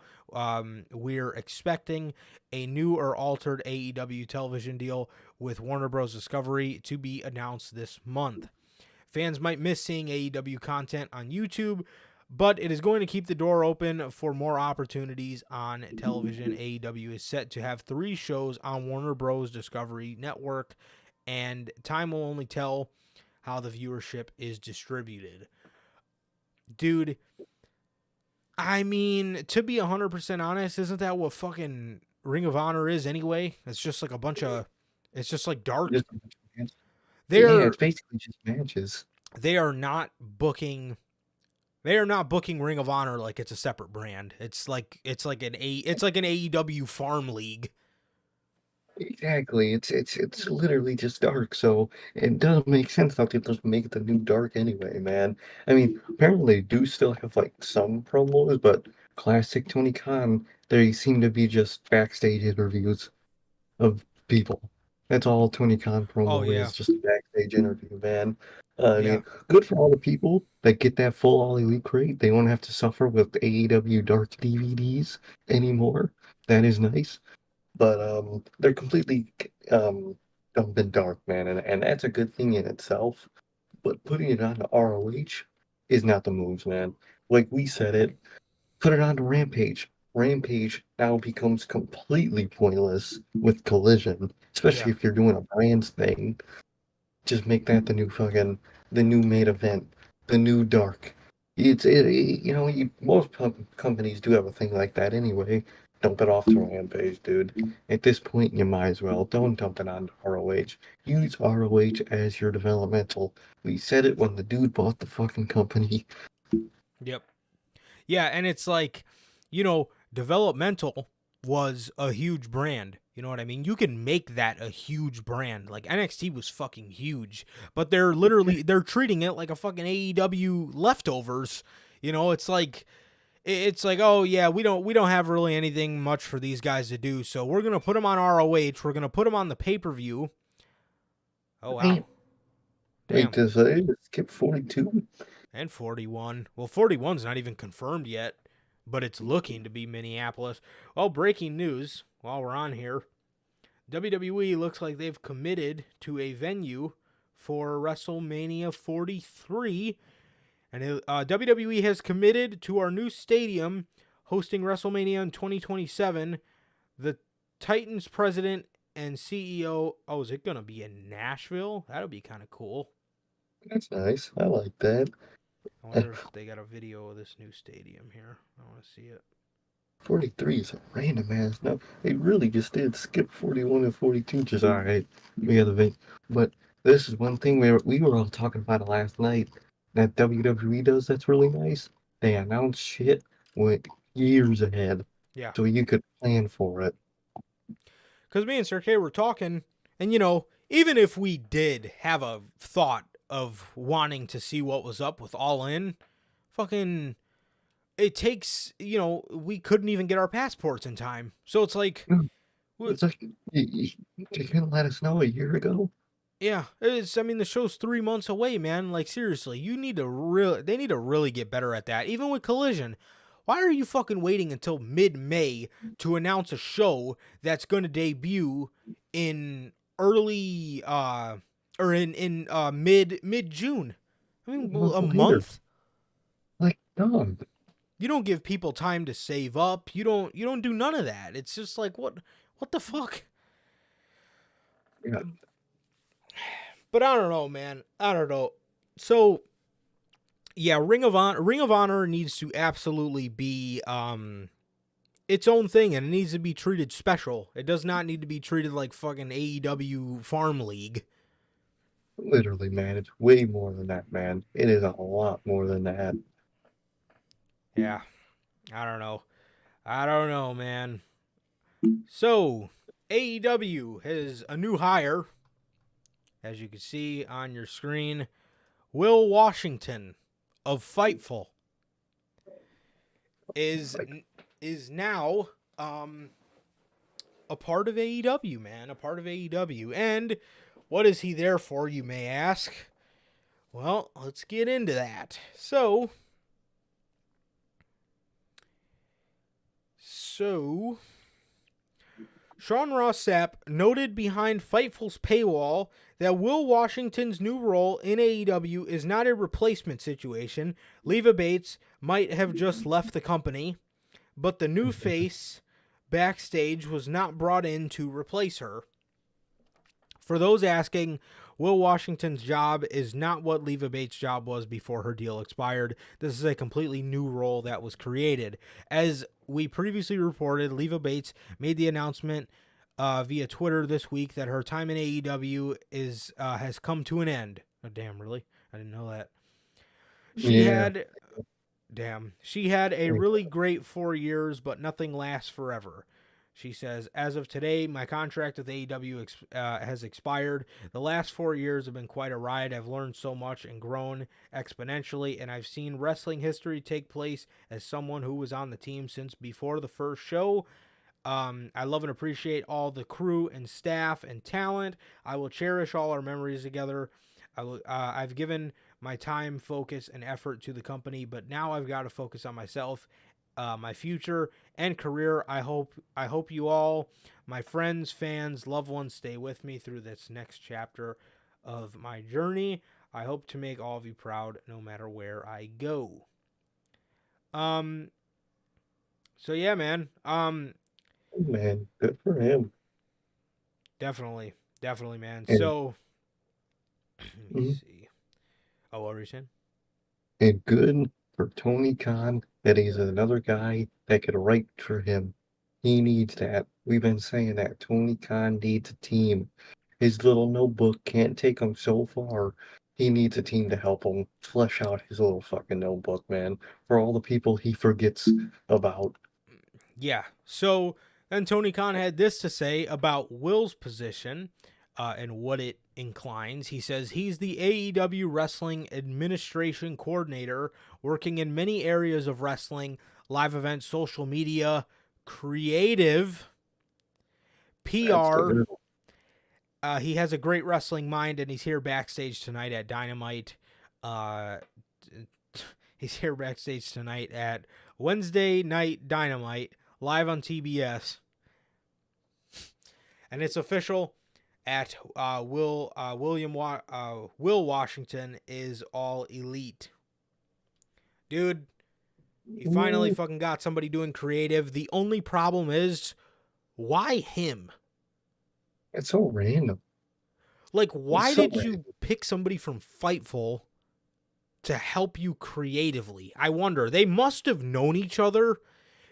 We're expecting a new or altered AEW television deal with Warner Bros. Discovery to be announced this month. Fans might miss seeing AEW content on YouTube, but it is going to keep the door open for more opportunities on television. AEW is set to have 3 shows on Warner Bros. Discovery Network, and time will only tell how the viewership is distributed. Dude, I mean, to be 100% honest, isn't that what fucking Ring of Honor is anyway? It's just like a bunch of, it's just like dark. Just a bunch of matches. Yeah, They're it's basically just matches. they are not booking They are not booking Ring of Honor like it's a separate brand. It's like an AEW farm league. Exactly. It's literally just dark. So it doesn't make sense not to just make the new dark anyway, man. I mean, apparently they do still have like some promos, but classic Tony Khan, they seem to be just backstage interviews of people. That's all Tony Khan Oh promo yeah, is, just a backstage interview, man. I yeah. mean, good for all the people that get that full All Elite crate. They won't have to suffer with AEW Dark DVDs anymore. That is nice. But they're completely um dumping dark, man, and that's a good thing in itself. But putting it on ROH is not the moves, man. Like we said it, put it on to Rampage. Rampage now becomes completely pointless with Collision, Yeah. especially if you're doing a brands thing. Just make that the new main event, the new dark. Most companies do have a thing like that anyway. Dump it off to Rampage, dude. At this point, you might as well. Don't dump it on ROH. Use ROH as your developmental. We said it when the dude bought the fucking company. Yep. Yeah, and it's like, developmental was a huge brand. You know what I mean? You can make that a huge brand. Like NXT was fucking huge, but they're treating it like a fucking AEW leftovers. It's like, oh yeah, we don't have really anything much for these guys to do, so we're gonna put them on ROH. We're gonna put them on the pay-per-view. Oh Wait, wow, wait, damn. does I skip 42? And 41. Well, 41's not even confirmed yet, but it's looking to be Minneapolis. Well, breaking news while we're on here. WWE looks like they've committed to a venue for WrestleMania 43. And WWE has committed to our new stadium hosting WrestleMania in 2027. The Titans president and CEO. Oh, is it going to be in Nashville? That'll be kind of cool. That's nice. I like that. I wonder if they got a video of this new stadium here. I want to see it. 43 is a random ass number. They really just did skip 41 and 42, just all right. We got the thing. But this is one thing we were all talking about it last night that WWE does that's really nice. They announce shit with years ahead Yeah. so you could plan for it. Because me and Sir K were talking, and even if we did have a thought of wanting to see what was up with All In, fucking, it takes, we couldn't even get our passports in time. So it's like, It's like you couldn't let us know a year ago. yeah, the show's 3 months away, man. Like, seriously, they need to really get better at that. Even with Collision. Why are you fucking waiting until mid-May to announce a show that's going to debut in early or in mid-June? I mean, a Later. month? Like, dog. You don't give people time to save up. You don't do none of that. It's just like what the fuck? Yeah. But I don't know, man. I don't know. So, yeah, Ring of Honor needs to absolutely be its own thing, and it needs to be treated special. It does not need to be treated like fucking AEW Farm League. Literally, man. It's way more than that, man. It is a lot more than that. Yeah. I don't know, man. So, AEW has a new hire, as you can see on your screen. Will Washington of Fightful is now a part of AEW, man, a part of AEW. And what is he there for, you may ask? Well, let's get into that. So Sean Ross Sapp noted behind Fightful's paywall that Will Washington's new role in AEW is not a replacement situation. Leva Bates might have just left the company, but the new face backstage was not brought in to replace her. For those asking, Will Washington's job is not what Leva Bates' job was before her deal expired. This is a completely new role that was created. As we previously reported, Leva Bates made the announcement via Twitter this week that her time in AEW has come to an end. Oh, damn, really? I didn't know that. She had a really great 4 years, but nothing lasts forever. She says, as of today, my contract with AEW has expired. The last 4 years have been quite a ride. I've learned so much and grown exponentially, and I've seen wrestling history take place as someone who was on the team since before the first show. I love and appreciate all the crew and staff and talent. I will cherish all our memories together. I've given my time, focus, and effort to the company, but now I've got to focus on myself my future and career. I hope you all, my friends, fans, loved ones, stay with me through this next chapter of my journey. I hope to make all of you proud no matter where I go. Um so yeah, man. Man, good for him. Definitely. Definitely, man. And So let me mhm, see. Oh, what were you saying? and good for Tony Khan that he's another guy that could write for him. He needs that. We've been saying that Tony Khan needs a team. His little notebook can't take him so far. He needs a team to help him flesh out his little fucking notebook, man. For all the people he forgets about. Yeah. So then Tony Khan had this to say about Will's position and what it inclines. He says he's the AEW Wrestling Administration Coordinator, working in many areas of wrestling, live events, social media, creative, That's PR. good. He has a great wrestling mind, and he's here backstage tonight at Dynamite. Uh, he's here backstage tonight at Wednesday Night Dynamite, live on TBS. And it's official at Will Washington is all elite. Dude, he finally Ooh, fucking got somebody doing creative. The only problem is, why him? it's so random. Like, It's why so did you random. pick somebody from Fightful to help you creatively? I wonder. They must have known each other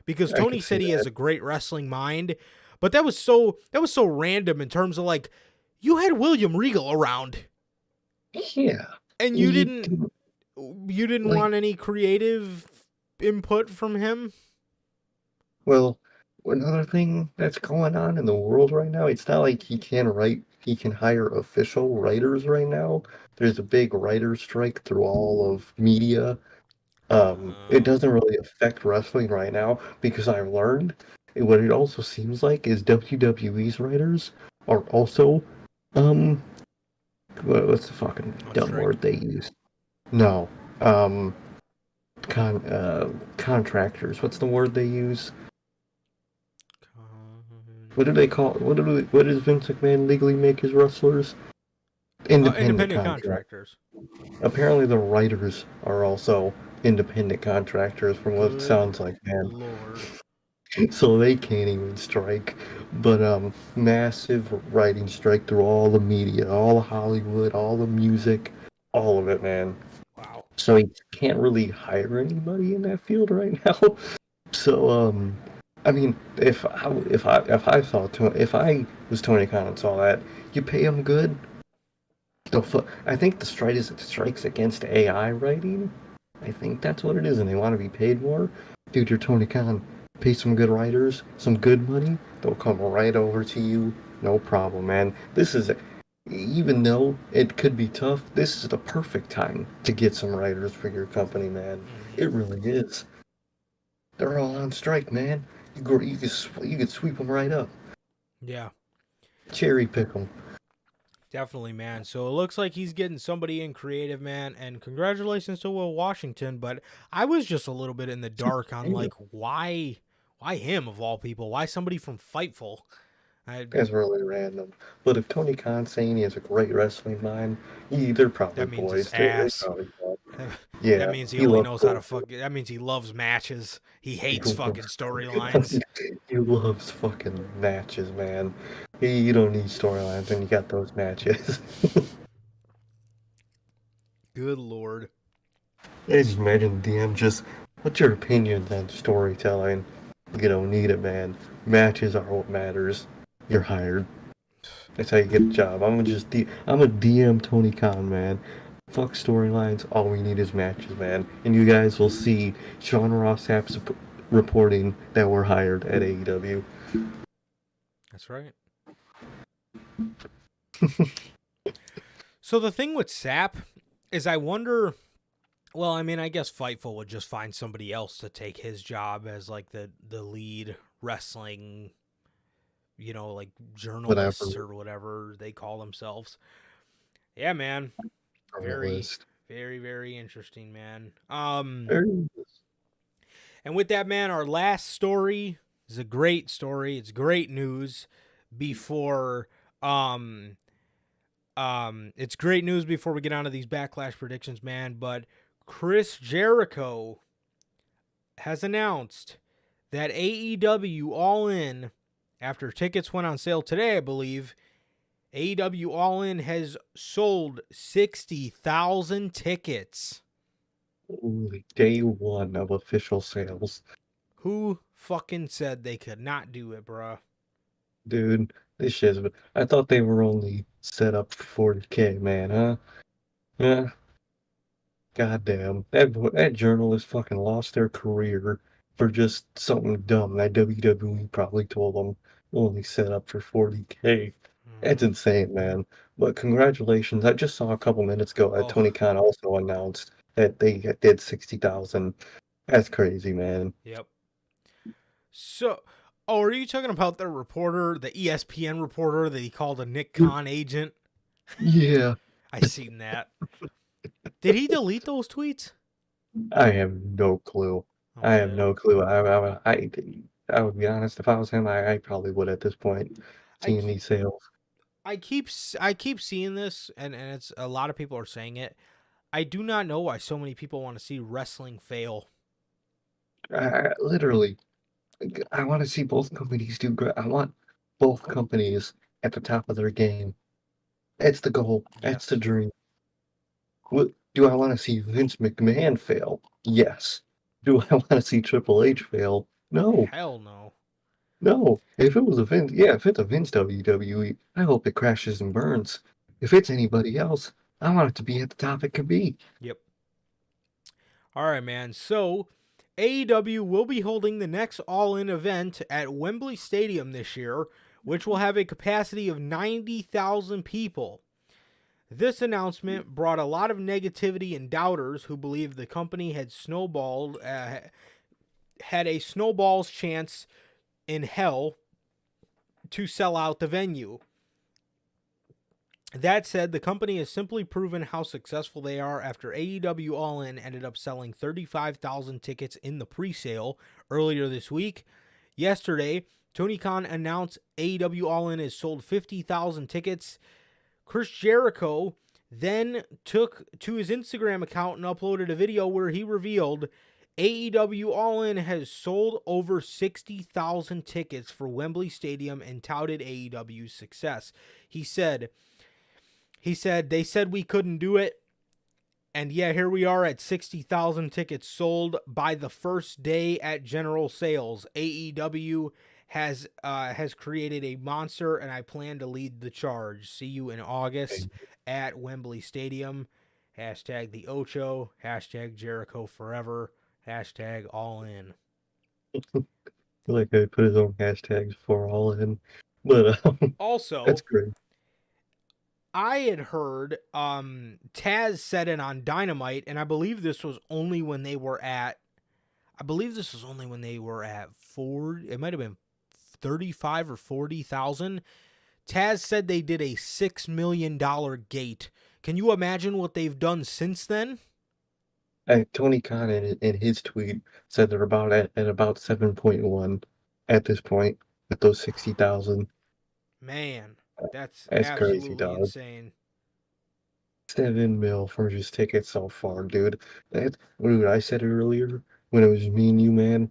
because I Tony could see said he has that. a great wrestling mind, but that was so random in terms of like you had William Regal around Yeah. and you You didn't didn't you didn't like want any creative input from him? well, another thing that's going on in the world right now, it's not like he can hire official writers right now. There's a big writer's strike through all of media. It Oh, doesn't really affect wrestling right now because I've learned what it also seems like is WWE's writers are also, um, what's the fucking on dumb strike. word they use? No, um, contractors. What's the word they use? What do they call? What does Vince McMahon legally make his wrestlers? Independent Independent contract. contractors. Apparently, the writers are also independent contractors, from what it Good sounds like, man. lord. So they can't even strike. But massive writing strike through all the media, all of Hollywood, all the music, all of it, man. Wow. So he can't really hire anybody in that field right now. So I mean, if I was Tony Khan and saw that, you pay him good. I think the strikes against AI writing. I think that's what it is, and they want to be paid more. Dude, you're Tony Khan. Pay some good writers, some good money. They'll come right over to you. No problem, man. Even though it could be tough, this is the perfect time to get some writers for your company, man. Hmm. It really is. They're all on strike, man. You could sweep them right up, Yeah. cherry pick them. Definitely, man. So it looks like he's getting somebody in creative, man. And congratulations to Will Washington. But I was just a little bit in the dark on like why him of all people? Why somebody from Fightful? I, That's really random. But if Tony Khan's saying he has a great wrestling mind, they're probably that means his boys. They ass. probably thought, That yeah, means he he only loves knows how to bullshit. fuck. That means he loves matches. He He hates fucking loves, storylines. he loves fucking matches, man. You don't need storylines when you got those matches. Good lord. I just imagine the DM just, what's your opinion on storytelling? You don't need it, man. Matches are what matters. You're hired. That's how you get a job. I'm a DM Tony Khan, man. Fuck storylines. All we need is matches, man. And you guys will see Sean Ross Sapp's reporting that we're hired at AEW. That's right. So the thing with Sap is, I wonder. Well, I mean, I guess Fightful would just find somebody else to take his job as like the lead wrestling, like Whatever. journalists or whatever they call themselves. Yeah, man. On the Very, list. very, very interesting, man. Very- And with that, man, our last story is a great story. It's great news before it's great news before we get on to these Backlash predictions, man. But Chris Jericho has announced that AEW All In, after tickets went on sale today, I believe, AEW All In has sold 60,000 tickets. Holy, day one of official sales. Who fucking said they could not do it, bruh? Dude, this shit's... I thought they were only set up for 40K, man, huh? Yeah. Goddamn. That journalist fucking lost their career for just something dumb that WWE probably told them only set up for 40K. That's insane, man. But congratulations. I just saw a couple minutes ago that Oh, Tony Khan also announced that they did 60,000. That's crazy, man. yep. So, oh, are you talking about the reporter, the ESPN reporter that he called a Nick Khan agent? Yeah, I seen that. Did he delete those tweets? I have no clue. I have Okay. no clue. I would be honest, if I was him, I probably would at this point, I seeing keep, these sales. I keep seeing this, and it's a lot of people are saying it. I do not know why so many people want to see wrestling fail. Literally, I want to see both companies do great. I want both companies at the top of their game. That's the goal. That's the Yes. dream. Do I want to see Vince McMahon fail? Yes. Do I want to see Triple H fail? No. Hell no. No. If it was a Vince, yeah, if it's a Vince WWE, I hope it crashes and burns. If it's anybody else, I want it to be at the top it can be. Yep. All right, man. So, AEW will be holding the next All In event at Wembley Stadium this year, which will have a capacity of 90,000 people. This announcement brought a lot of negativity and doubters who believed the company had had a snowball's chance in hell to sell out the venue. That said, the company has simply proven how successful they are after AEW All In ended up selling 35,000 tickets in the pre-sale earlier this week. Yesterday, Tony Khan announced AEW All In has sold 50,000 tickets. Chris Jericho then took to his Instagram account and uploaded a video where he revealed AEW All In has sold over 60,000 tickets for Wembley Stadium and touted AEW's success. He said, they said we couldn't do it. And yeah, here we are at 60,000 tickets sold by the first day at general sales. AEW has created a monster, and I plan to lead the charge. See you in August at Wembley Stadium. Hashtag the Ocho. Hashtag Jericho forever. Hashtag all in. Like I put his own hashtags for all in. But Also, that's great. I had heard Taz said it on Dynamite, and I believe this was only when they were at 4, it might have been 35 or 40,000. Taz said they did a $6 million gate. Can you imagine what they've done since then? Tony Khan in his tweet said they're about at about 7.1 at this point with those 60,000. Man, that's That's crazy, absolutely dog. insane. 7 mil for just tickets so far, dude. Dude, I said it earlier when it was me and you, man.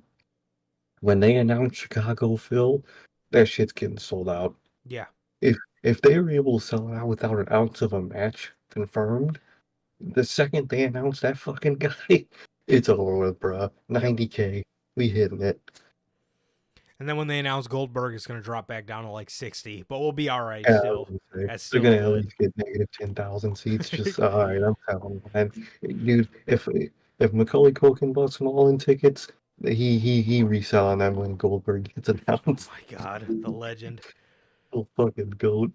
When they announced Chicago Phil, that shit's getting sold out. Yeah. If they were able to sell it out without an ounce of a match confirmed, the second they announce that fucking guy, it's over with, bruh. Yep. 90K. We hitting it. And then when they announce Goldberg, it's going to drop back down to like 60, but we'll be all right Yeah, I still. was gonna say, That's they're still gonna at good. least get negative 10,000 seats. Just all right, I'm telling you, man. Dude, if Macaulay Culkin bought some all-in tickets, he reselling them when Goldberg gets announced. My God, the legend. Oh, fucking goat.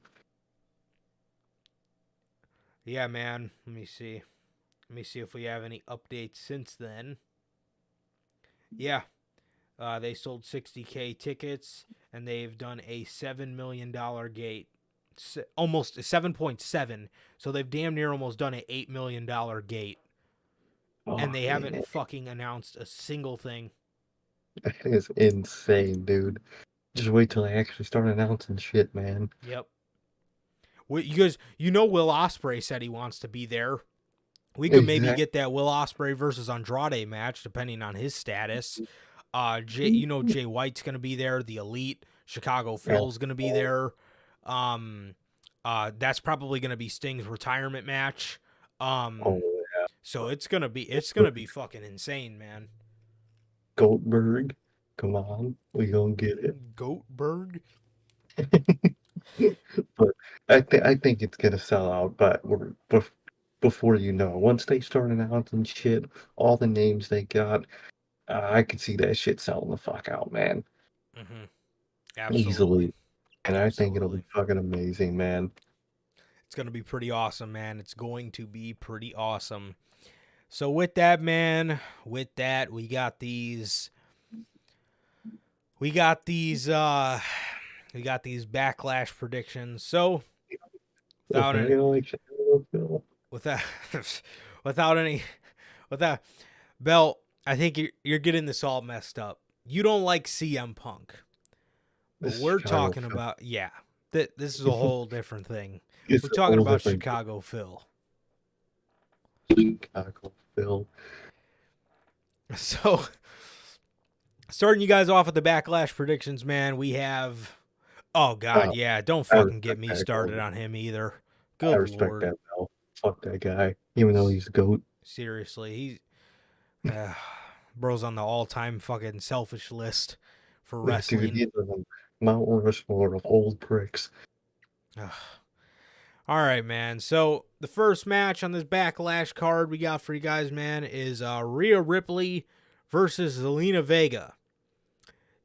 Yeah, man. Let me see. Let me see if we have any updates since then. Yeah. They sold 60K tickets, and they've done a $7 million gate. Almost 7.7. So they've damn near almost done an $8 million gate. Oh, And they man. haven't fucking announced a single thing. That is insane, dude. Just wait till I actually start announcing shit, man. Yep. You guys, Will Ospreay said he wants to be there. We could maybe Exactly. get that Will Ospreay versus Andrade match, depending on his status. Jay White's gonna be there. The Elite, Chicago Phil's gonna be there. Um, that's probably gonna be Sting's retirement match. Oh, So it's gonna be fucking insane, man. Goldberg, come on, we gonna get it. Goatberg. But I think it's gonna sell out. But before you know, once they start announcing shit, all the names they got, I could see that shit selling the fuck out, man, Mm-hmm. Absolutely. easily. And I think it'll be Absolutely. fucking amazing, man. It's going to be pretty awesome, man. It's going to be pretty awesome. So with that, man, we got these backlash predictions. So without any Okay, like Chicago Phil. without without any without Bell, I think you're getting this all messed up. You don't like CM Punk. But This is we're Chicago talking Phil. about this is a whole different thing. It's We're a talking whole about different Chicago Phil. Chicago Phil. So, starting you guys off with the backlash predictions, man, we have. Oh God, Oh, yeah! Don't I fucking get respect me that started goal. on him either. I Good respect lord, that Phil. Fuck that guy, even though he's the GOAT. seriously, bro's on the all-time fucking selfish list for Dude, wrestling. he's a Mount Rushmore of old pricks. Ugh. All right, man. So the first match on this backlash card we got for you guys, man, is Rhea Ripley versus Zelina Vega.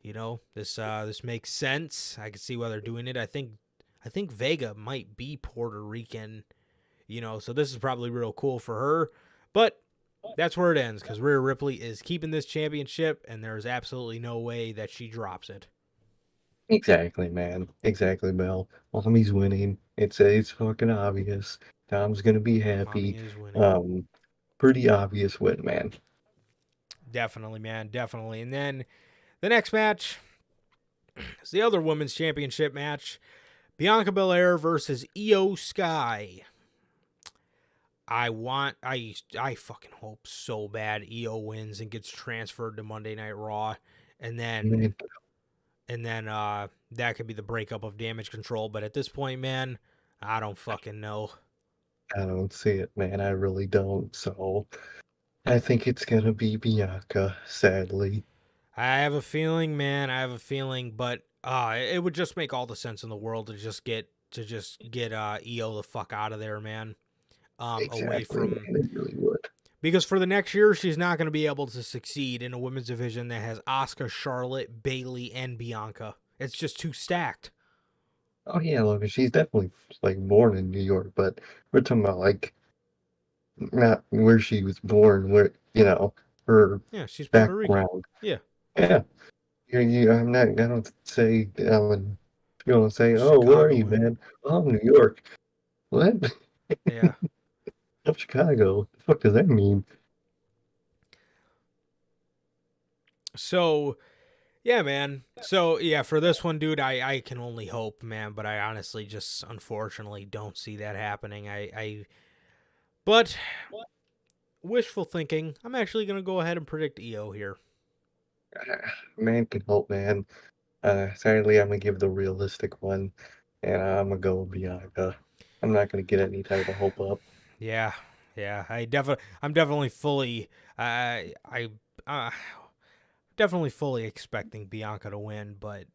This makes sense. I can see why they're doing it. I think Vega might be Puerto Rican, so this is probably real cool for her. But that's where it ends because Rhea Ripley is keeping this championship, and there's absolutely no way that she drops it. Exactly, man. Exactly, Mel. Mommy's winning. It's fucking obvious. Tom's gonna be Mommy happy. is winning. Um, Pretty obvious win, man. Definitely, man. Definitely. And then the next match is the other women's championship match. Bianca Belair versus Io Sky. I fucking hope so bad Io wins and gets transferred to Monday Night Raw, and then Man, that could be the breakup of Damage Control. But at this point, man, I don't fucking know. I don't see it, man. I really don't. So I think it's gonna be Bianca, sadly. I have a feeling, man. I have a feeling, but it would just make all the sense in the world to just get Io the fuck out of there, man. Away Exactly, from man. It really would. because for the next year she's not going to be able to succeed in a women's division that has Asuka, Charlotte, Bayley, and Bianca. It's just too stacked. Oh yeah, look, she's definitely like born in New York, but we're talking about like not where she was born, where her Yeah, she's Puerto Rican. background. Yeah, Yeah, I'm not. I don't say. You don't say, "Oh, where are you, Chicagoan. man?" Oh, I'm New York. What? Yeah. I'm Chicago. The fuck does that mean? So yeah, man. So yeah, for this one, dude, I can only hope, man. But I honestly just unfortunately don't see that happening. But wishful thinking. I'm actually gonna go ahead and predict EO here. Man can hope, man. Sadly, I'm gonna give the realistic one, and I'm gonna go with Bianca. I'm not gonna get any type of hope up. Yeah, yeah. I'm definitely fully. I definitely fully expecting Bianca to win, but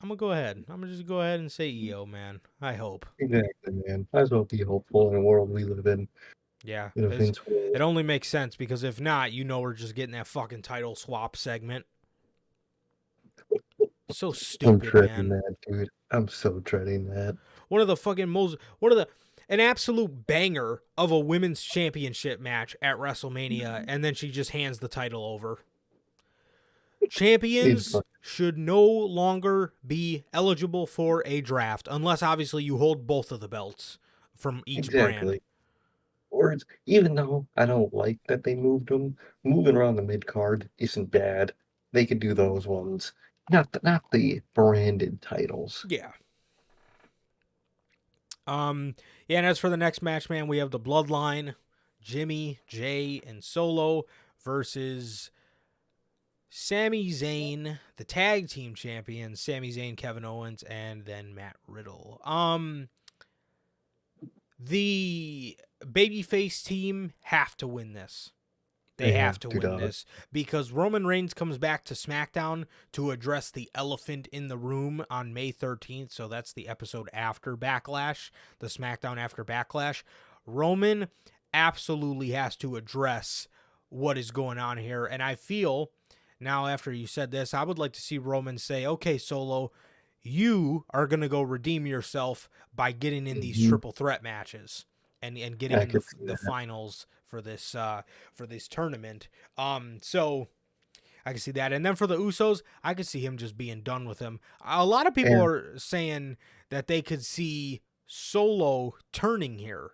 I'm gonna go ahead. I'm gonna just go ahead and say EO, man. I hope. Exactly, man. Might as well be hopeful in the world we live Yeah, in a Vince it world. only makes sense because if not, we're just getting that fucking title swap segment. So I'm stupid, dreading man. that, dude. I'm so dreading that. One of the an absolute banger of a women's championship match at WrestleMania, and then she just hands the title over. It's Champions should no longer be eligible for a draft unless obviously you hold both of the belts from each brand. exactly. Words, even though I don't like that they moved them, moving around the mid card isn't bad. They could do those ones, not the branded titles. Yeah. Yeah, and as for the next match, man, we have the Bloodline, Jimmy, Jay, and Solo versus Sami Zayn, the tag team champions, Sami Zayn, Kevin Owens, and then Matt Riddle. The babyface team have to win this. They They have have to to, win dog. this because Roman Reigns comes back to SmackDown to address the elephant in the room on May 13th. So that's the episode after Backlash, the SmackDown after Backlash. Roman absolutely has to address what is going on here. And I feel now, after you said this, I would like to see Roman say, okay, Solo, you are going to go redeem yourself by getting in these Mhm. triple threat matches and getting I in could see the that. finals for this tournament. So I can see that. And then for the Usos, I could see him just being done with him. A lot of people And are saying that they could see Solo turning here.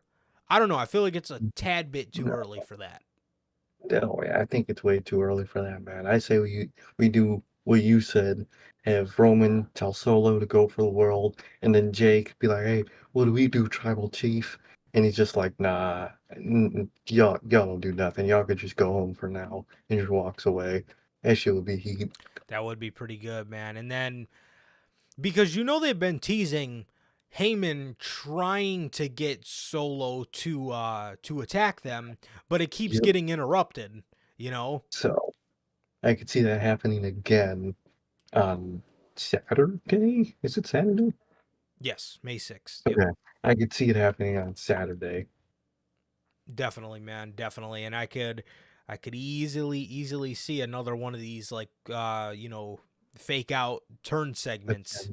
I don't know. I feel like it's a tad bit too no, early for that. no, I think it's way too early for that, man. I say we do what you said, have Roman tell Solo to go for the world, and then Jake be like, "Hey, what do we do, Tribal Chief?" And he's just like, "Nah, y'all don't do nothing. Y'all could just go home for now," and just walks away. That shit would be heat. That would be pretty good, man. And then because they've been teasing Heyman trying to get Solo to attack them, but it keeps Yep. getting interrupted, you know? So I could see that happening again on Saturday. Is it Saturday? Yes, May 6th. Yep. Okay, I could see it happening on Saturday. Definitely, man, definitely. And I could easily see another one of these like fake out turn segments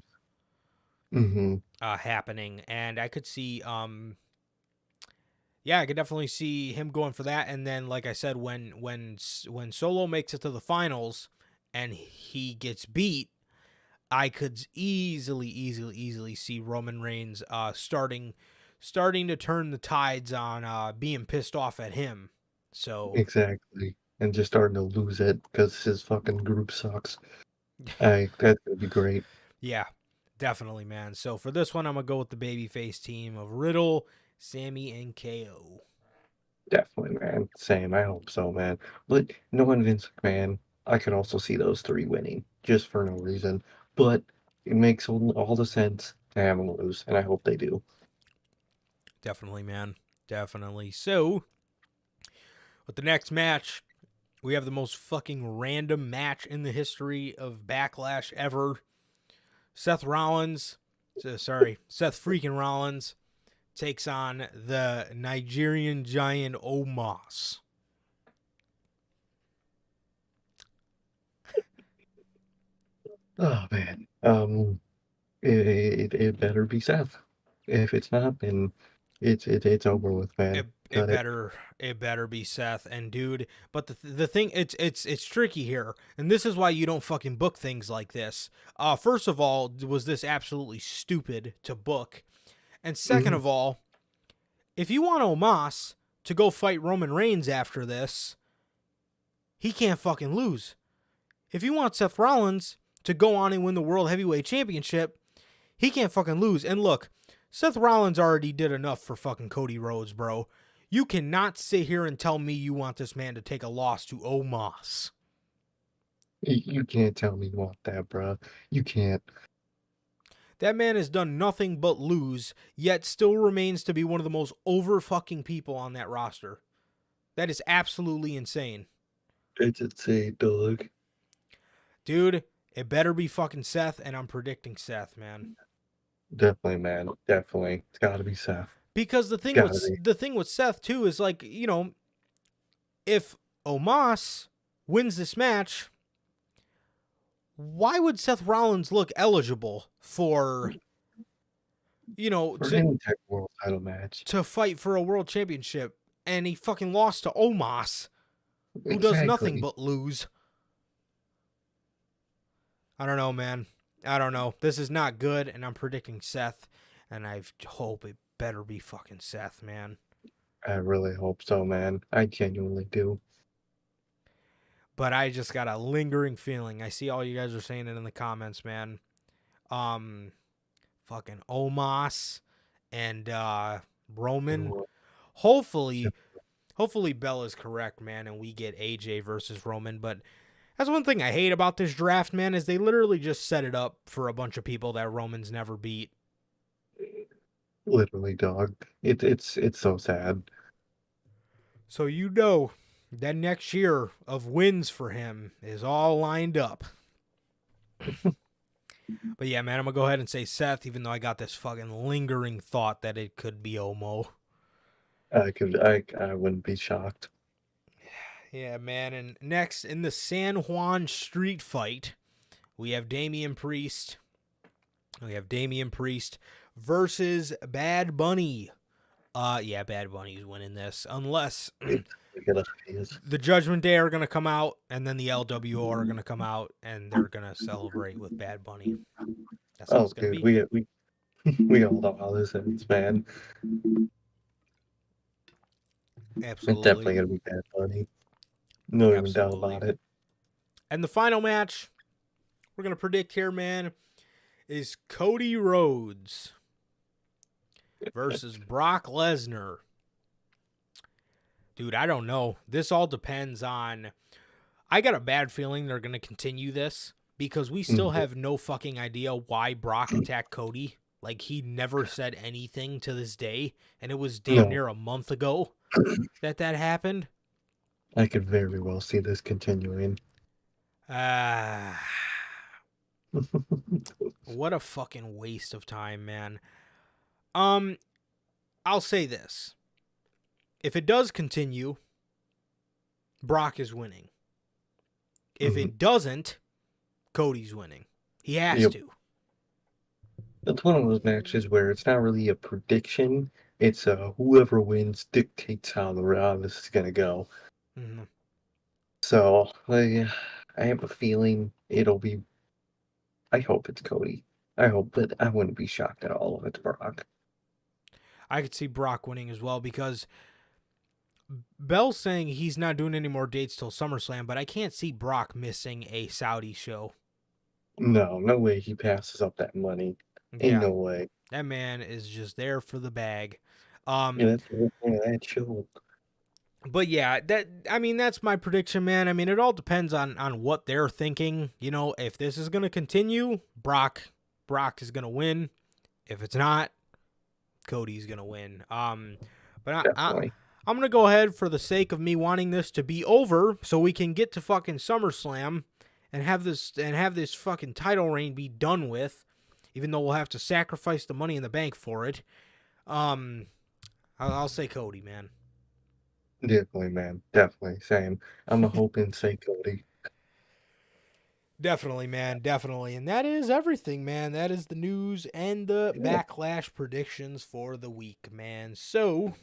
Mm-hmm. happening. And I could see yeah, I could definitely see him going for that. And then, like I said, when Solo makes it to the finals and he gets beat, I could easily see Roman Reigns starting to turn the tides on being pissed off at him. So Exactly. And just starting to lose it because his fucking group sucks. That's gonna be great. yeah, definitely, man. So for this one, I'm gonna go with the babyface team of Riddle, Sammy, and KO. Definitely, man. Same. I hope so, man. But knowing Vince McMahon, I could also see those three winning just for no reason. But it makes all the sense to have them lose, and I hope they do. Definitely, man. Definitely. So with the next match, we have the most fucking random match in the history of Backlash ever. Seth freaking Rollins takes on the Nigerian giant Omos. Oh man. It better be Seth. If it's not, then it's over with, It man. it Cut it. better it better be Seth and dude. But the thing it's tricky here, and this is why you don't fucking book things like this. First of all, was this absolutely stupid to book, and second Mhm. of all, if you want Omos to go fight Roman Reigns after this, he can't fucking lose. If you want Seth Rollins to go on and win the World Heavyweight Championship, he can't fucking lose. And look, Seth Rollins already did enough for fucking Cody Rhodes, bro. You cannot sit here and tell me you want this man to take a loss to Omos. You can't tell me you want that, bruh. You can't. That man has done nothing but lose, yet still remains to be one of the most over fucking people on that roster. That is absolutely insane. It's insane, dog. Dude, it better be fucking Seth, and I'm predicting Seth, man. Definitely, man. Definitely. It's gotta be Seth. Because Gotta be. the thing with Seth too is like, if Omos wins this match, why would Seth Rollins look eligible for For any type of world title match. to fight for a world championship and he fucking lost to Omos, who does nothing Exactly. but lose? I don't know, man. I don't know. This is not good, and I'm predicting Seth, and I hope it better be fucking Seth, man. I really hope so, man. I genuinely do. but I just got a lingering feeling. I see all you guys are saying it in the comments, man. Fucking Omos and Roman. Hopefully Bell is correct, man, and we get AJ versus Roman. But that's one thing I hate about this draft, man, is they literally just set it up for a bunch of people that Roman's never beat. Literally, dog. It's so sad. So that next year of wins for him is all lined up. But yeah, man, I'm going to go ahead and say Seth, even though I got this fucking lingering thought that it could be Omo. I wouldn't be shocked. Yeah, man. And next, in the San Juan street fight, we have Damian Priest. Versus Bad Bunny. Yeah, Bad Bunny's winning this. Unless the Judgment Day are going to come out, and then the LWO are going to come out, and they're going to celebrate with Bad Bunny. That's how it's going to be. We all know how this ends, man. Absolutely. It's definitely going to be Bad Bunny. No even doubt about it. And the final match we're going to predict here, man, is Cody Rhodes versus Brock Lesnar. Dude, I don't know. This all depends on... I got a bad feeling they're going to continue this because we still have no fucking idea why Brock attacked Cody. Like, he never said anything to this day, and it was damn near a month ago that happened. I could very well see this continuing. What a fucking waste of time, man. I'll say this. If it does continue, Brock is winning. If it doesn't, Cody's winning. He has to. It's one of those matches where it's not really a prediction. It's whoever wins dictates how this is going to go. Mm-hmm. So, I have a feeling it'll be... I hope it's Cody. I hope, but I wouldn't be shocked at all if it's Brock. I could see Brock winning as well because Bell's saying he's not doing any more dates till SummerSlam, but I can't see Brock missing a Saudi show. No way he passes up that money. Ain't no way. That man is just there for the bag. That's that show. But yeah, that's my prediction, man. I mean, it all depends on what they're thinking. You know, if this is going to continue, Brock is going to win. If it's not, Cody's going to win. But I'm going to go ahead for the sake of me wanting this to be over so we can get to fucking SummerSlam and have this fucking title reign be done with, even though we'll have to sacrifice the Money in the Bank for it. I'll say Cody, man. Definitely, man. Definitely. Same. I'm hoping say Cody. Definitely, man. Definitely. And that is everything, man. That is the news and the Backlash predictions for the week, man. So,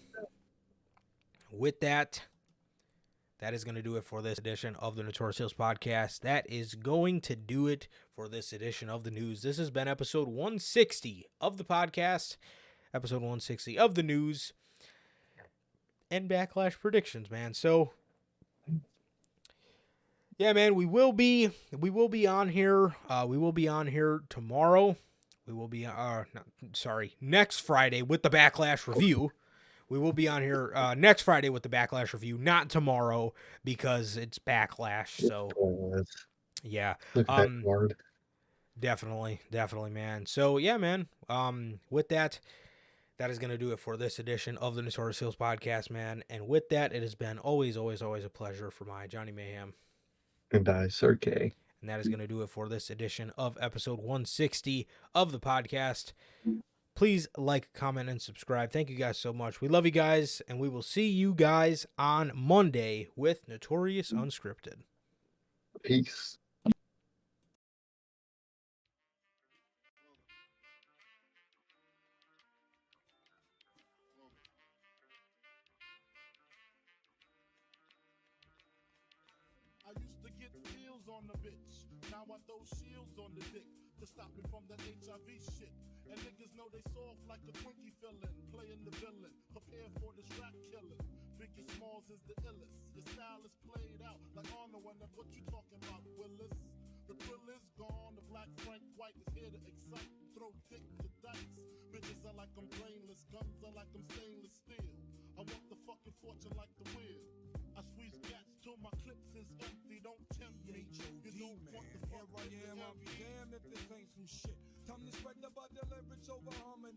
with that is going to do it for this edition of the Notorious Heels Podcast. That is going to do it for this edition of the news. This has been episode 160 of the podcast, episode 160 of the news and Backlash predictions, man. So, yeah, man, we will be on here. We will be on here tomorrow. We will be next Friday with the Backlash review. We will be on here next Friday with the Backlash review, not tomorrow because it's Backlash. So, yeah, definitely, man. So, yeah, man. With that is going to do it for this edition of the Notorious Heels Podcast, man. And with that, it has been always a pleasure for my Johnny Mayhem. And I, Sir K. And that is going to do it for this edition of episode 160 of the podcast. Please like, comment, and subscribe. Thank you guys so much. We love you guys, and we will see you guys on Monday with Notorious Unscripted. Peace. I used to get pills on the bitch. Now I throw shields on the dick to stop me from that HIV shit. And niggas know they soft like a Twinkie fillin', playing the villain, prepare for this rap killing. Biggie Smalls is the illest. Your style is played out like Arnold when I put Bill is gone, the black Frank White is here to excite. Throw dick to dice. Bitches are like I'm brainless, guns are like I'm stainless steel. I want the fucking fortune like the wheel. I squeeze gats till my clips is empty. Don't tempt me. You don't man. want the Here fuck I am, I'll be damned if this ain't some shit. Time to spread the butter lyrics over harmony.